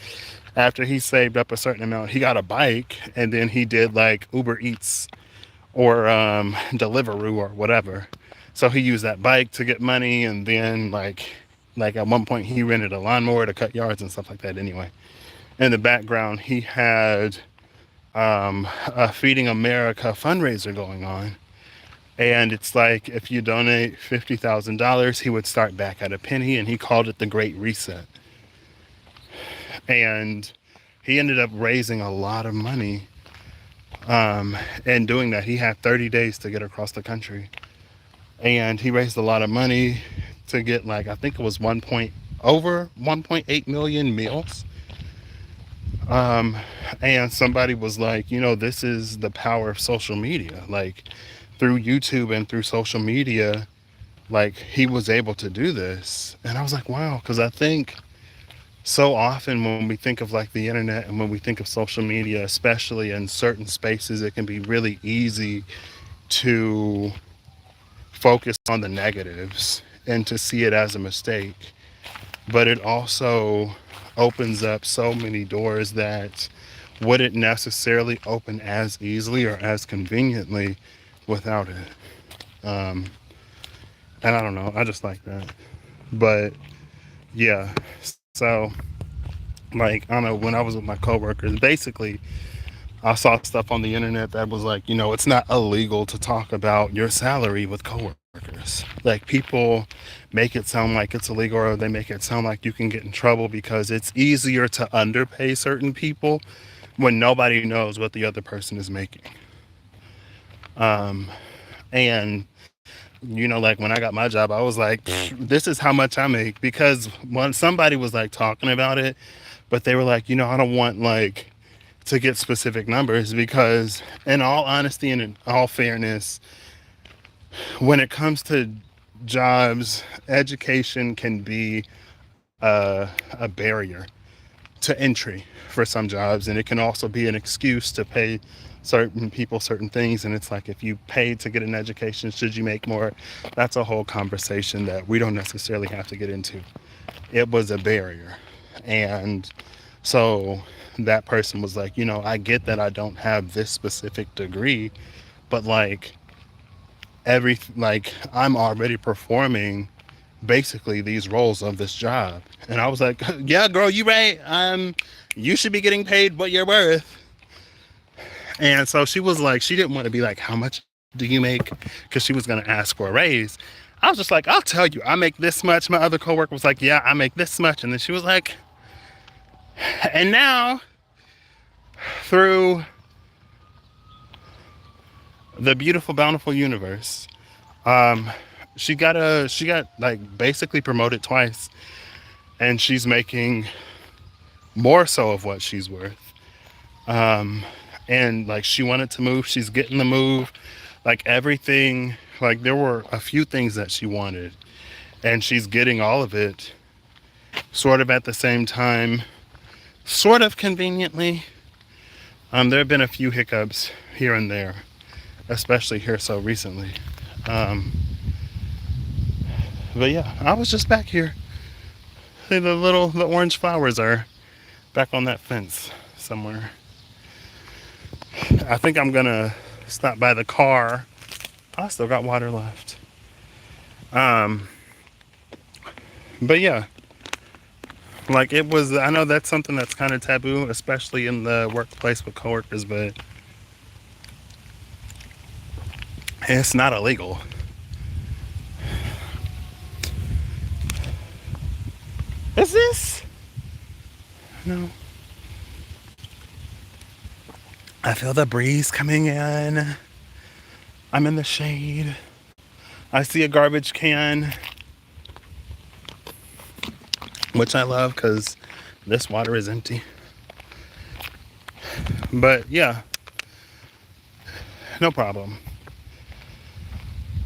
After he saved up a certain amount, he got a bike and then he did like Uber Eats or Deliveroo or whatever. So he used that bike to get money and then like Like at one point, he rented a lawnmower to cut yards and stuff like that. Anyway, in the background, he had a Feeding America fundraiser going on. And it's like if you donate $50,000, he would start back at a penny, and he called it the Great Reset. And he ended up raising a lot of money. And doing that, he had 30 days to get across the country. And he raised a lot of money to get, like, I think it was over 1.8 million meals. And somebody was like, this is the power of social media. Like, through YouTube and through social media, like, he was able to do this. And I was like, wow, because I think so often when we think of like the internet and when we think of social media, especially in certain spaces, it can be really easy to focus on the negatives and to see it as a mistake. But it also opens up so many doors that wouldn't necessarily open as easily or as conveniently without it. And I don't know, I just like that. But yeah, so like, I don't know, when I was with my coworkers, basically I saw stuff on the internet that was like, it's not illegal to talk about your salary with coworkers. Like, people make it sound like it's illegal, or they make it sound like you can get in trouble because it's easier to underpay certain people when nobody knows what the other person is making. And like when I got my job, I was like, this is how much I make, because when somebody was like talking about it, but they were like, I don't want like to get specific numbers, because in all honesty and in all fairness, when it comes to jobs, education can be a barrier to entry for some jobs, and it can also be an excuse to pay certain people certain things. And it's like, if you paid to get an education, should you make more? That's a whole conversation that we don't necessarily have to get into. It was a barrier. And so that person was like, I get that I don't have this specific degree, but like I'm already performing basically these roles of this job. And I was like, yeah, girl, you right. You should be getting paid what you're worth. And so she was like, she didn't want to be like, how much do you make? Because she was going to ask for a raise. I was just like, I'll tell you, I make this much. My other coworker was like, yeah, I make this much. And then she was like, and now through the beautiful, bountiful universe, she got like basically promoted twice, and she's making more so of what she's worth. And like, she wanted to move, she's getting the move, like everything. Like, there were a few things that she wanted, and she's getting all of it sort of at the same time, sort of conveniently. There have been a few hiccups here and there, especially here so recently. But yeah, I was just back here. See, the orange flowers are back on that fence somewhere. I think I'm gonna stop by the car. I still got water left. But yeah, like, it was, I know that's something that's kind of taboo, especially in the workplace with coworkers, but it's not illegal. Is this? No. I feel the breeze coming in. I'm in the shade. I see a garbage can, which I love because this water is empty. But yeah, no problem.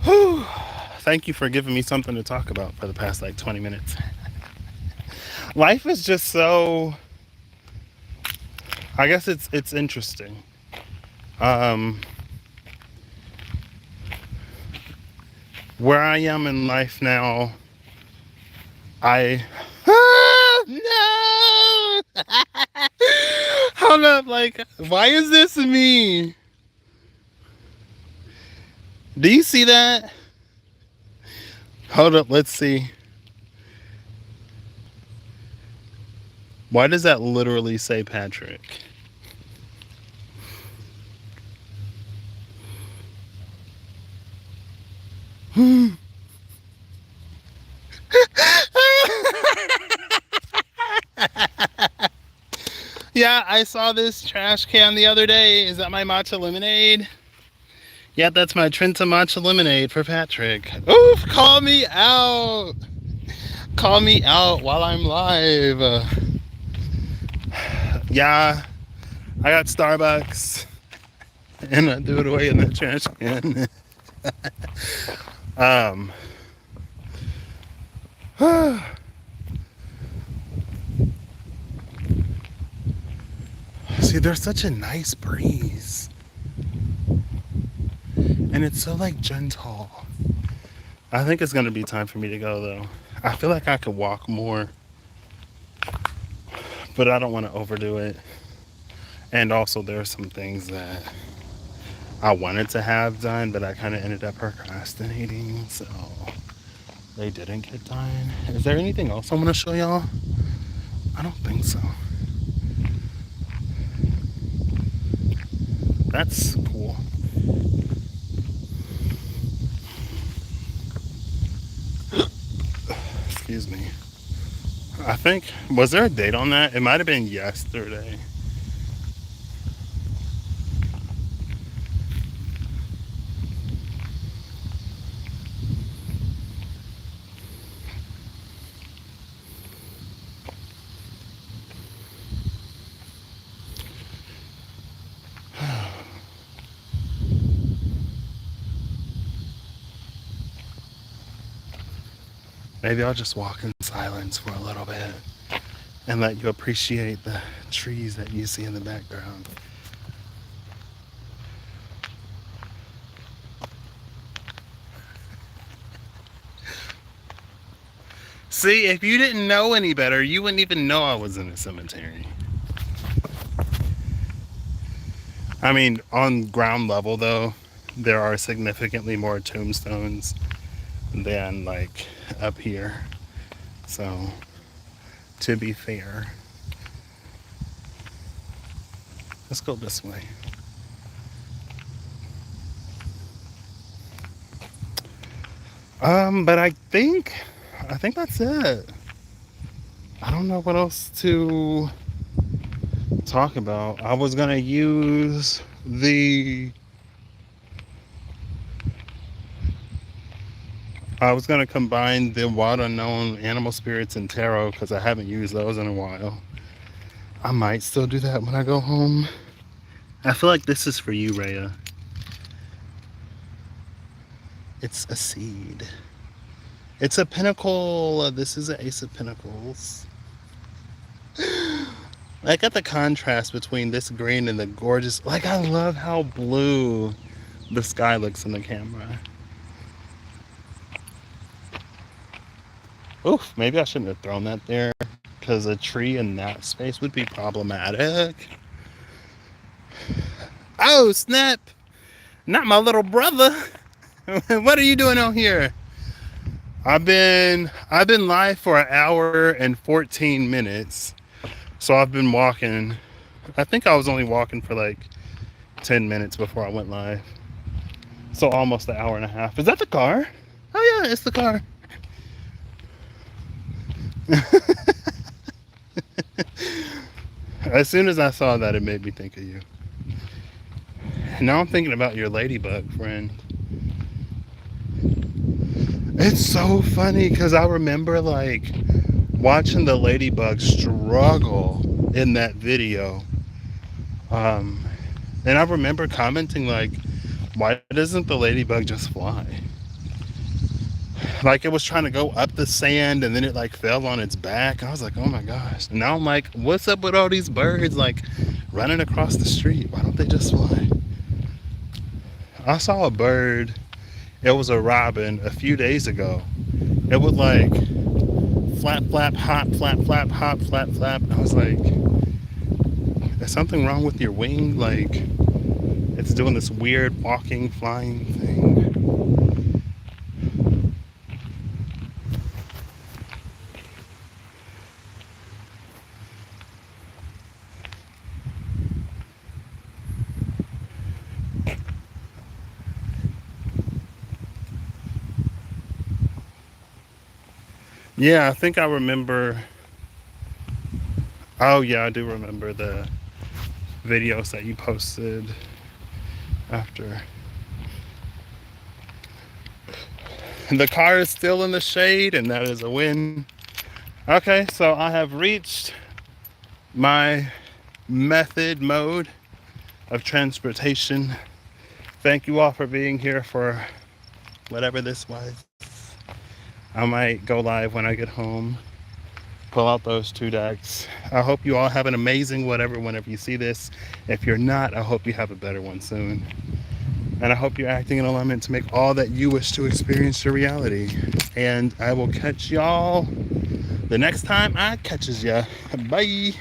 Whew. Thank you for giving me something to talk about for the past like 20 minutes. Life is just so, I guess it's interesting. Where I am in life now, no! Hold up, like, why is this me? Do you see that? Hold up, let's see. Why does that literally say Patrick? Yeah, I saw this trash can the other day. Is that my matcha lemonade? Yeah, that's my Trenta matcha lemonade for Patrick. Oof, call me out. Call me out while I'm live. Yeah, I got Starbucks and I threw it away in the trash can. um, See, there's such a nice breeze. And it's so like gentle. I think it's gonna be time for me to go though. I feel like I could walk more, but I don't want to overdo it. And also, there are some things that I wanted to have done, but I kind of ended up procrastinating, so they didn't get done. Is there anything else I want to show y'all? I don't think so. That's cool. Excuse me. I think, was there a date on that? It might have been yesterday. Maybe I'll just walk in silence for a little bit and let you appreciate the trees that you see in the background. See, if you didn't know any better, you wouldn't even know I was in a cemetery. I mean, on ground level, though, there are significantly more tombstones than, like, up here. So, to be fair, let's go this way. But I think that's it. I don't know what else to talk about. I was gonna use I was gonna combine the Wild Unknown Animal Spirits and Tarot because I haven't used those in a while. I might still do that when I go home. I feel like this is for you, Rhea. It's a seed. It's a pentacle. This is an Ace of Pentacles. I got the contrast between this green and the gorgeous. Like, I love how blue the sky looks in the camera. Oof, maybe I shouldn't have thrown that there because a tree in that space would be problematic. Oh, snap! Not my little brother. What are you doing out here? I've been live for an hour and 14 minutes. So I've been walking. I think I was only walking for like 10 minutes before I went live. So almost an hour and a half. Is that the car? Oh yeah, it's the car. As soon as I saw that, it made me think of you. Now I'm thinking about your ladybug friend. It's so funny because I remember like watching the ladybug struggle in that video. And I remember commenting like, why doesn't the ladybug just fly? Like it was trying to go up the sand and then it like fell on its back. And I was like, oh my gosh. And now I'm like, what's up with all these birds like running across the street? Why don't they just fly? I saw a bird. It was a robin a few days ago. It would like flap, flap, hop, flap, flap, hop, flap, flap. I was like, is something wrong with your wing? Like, it's doing this weird walking, flying thing. Yeah, I think I remember. Oh, yeah, I do remember the videos that you posted after. The car is still in the shade, and that is a win. Okay, so I have reached my mode of transportation. Thank you all for being here for whatever this was. I might go live when I get home, pull out those 2 decks. I hope you all have an amazing whenever you see this. If you're not, I hope you have a better one soon. And I hope you're acting in alignment to make all that you wish to experience your reality. And I will catch y'all the next time I catches ya. Bye.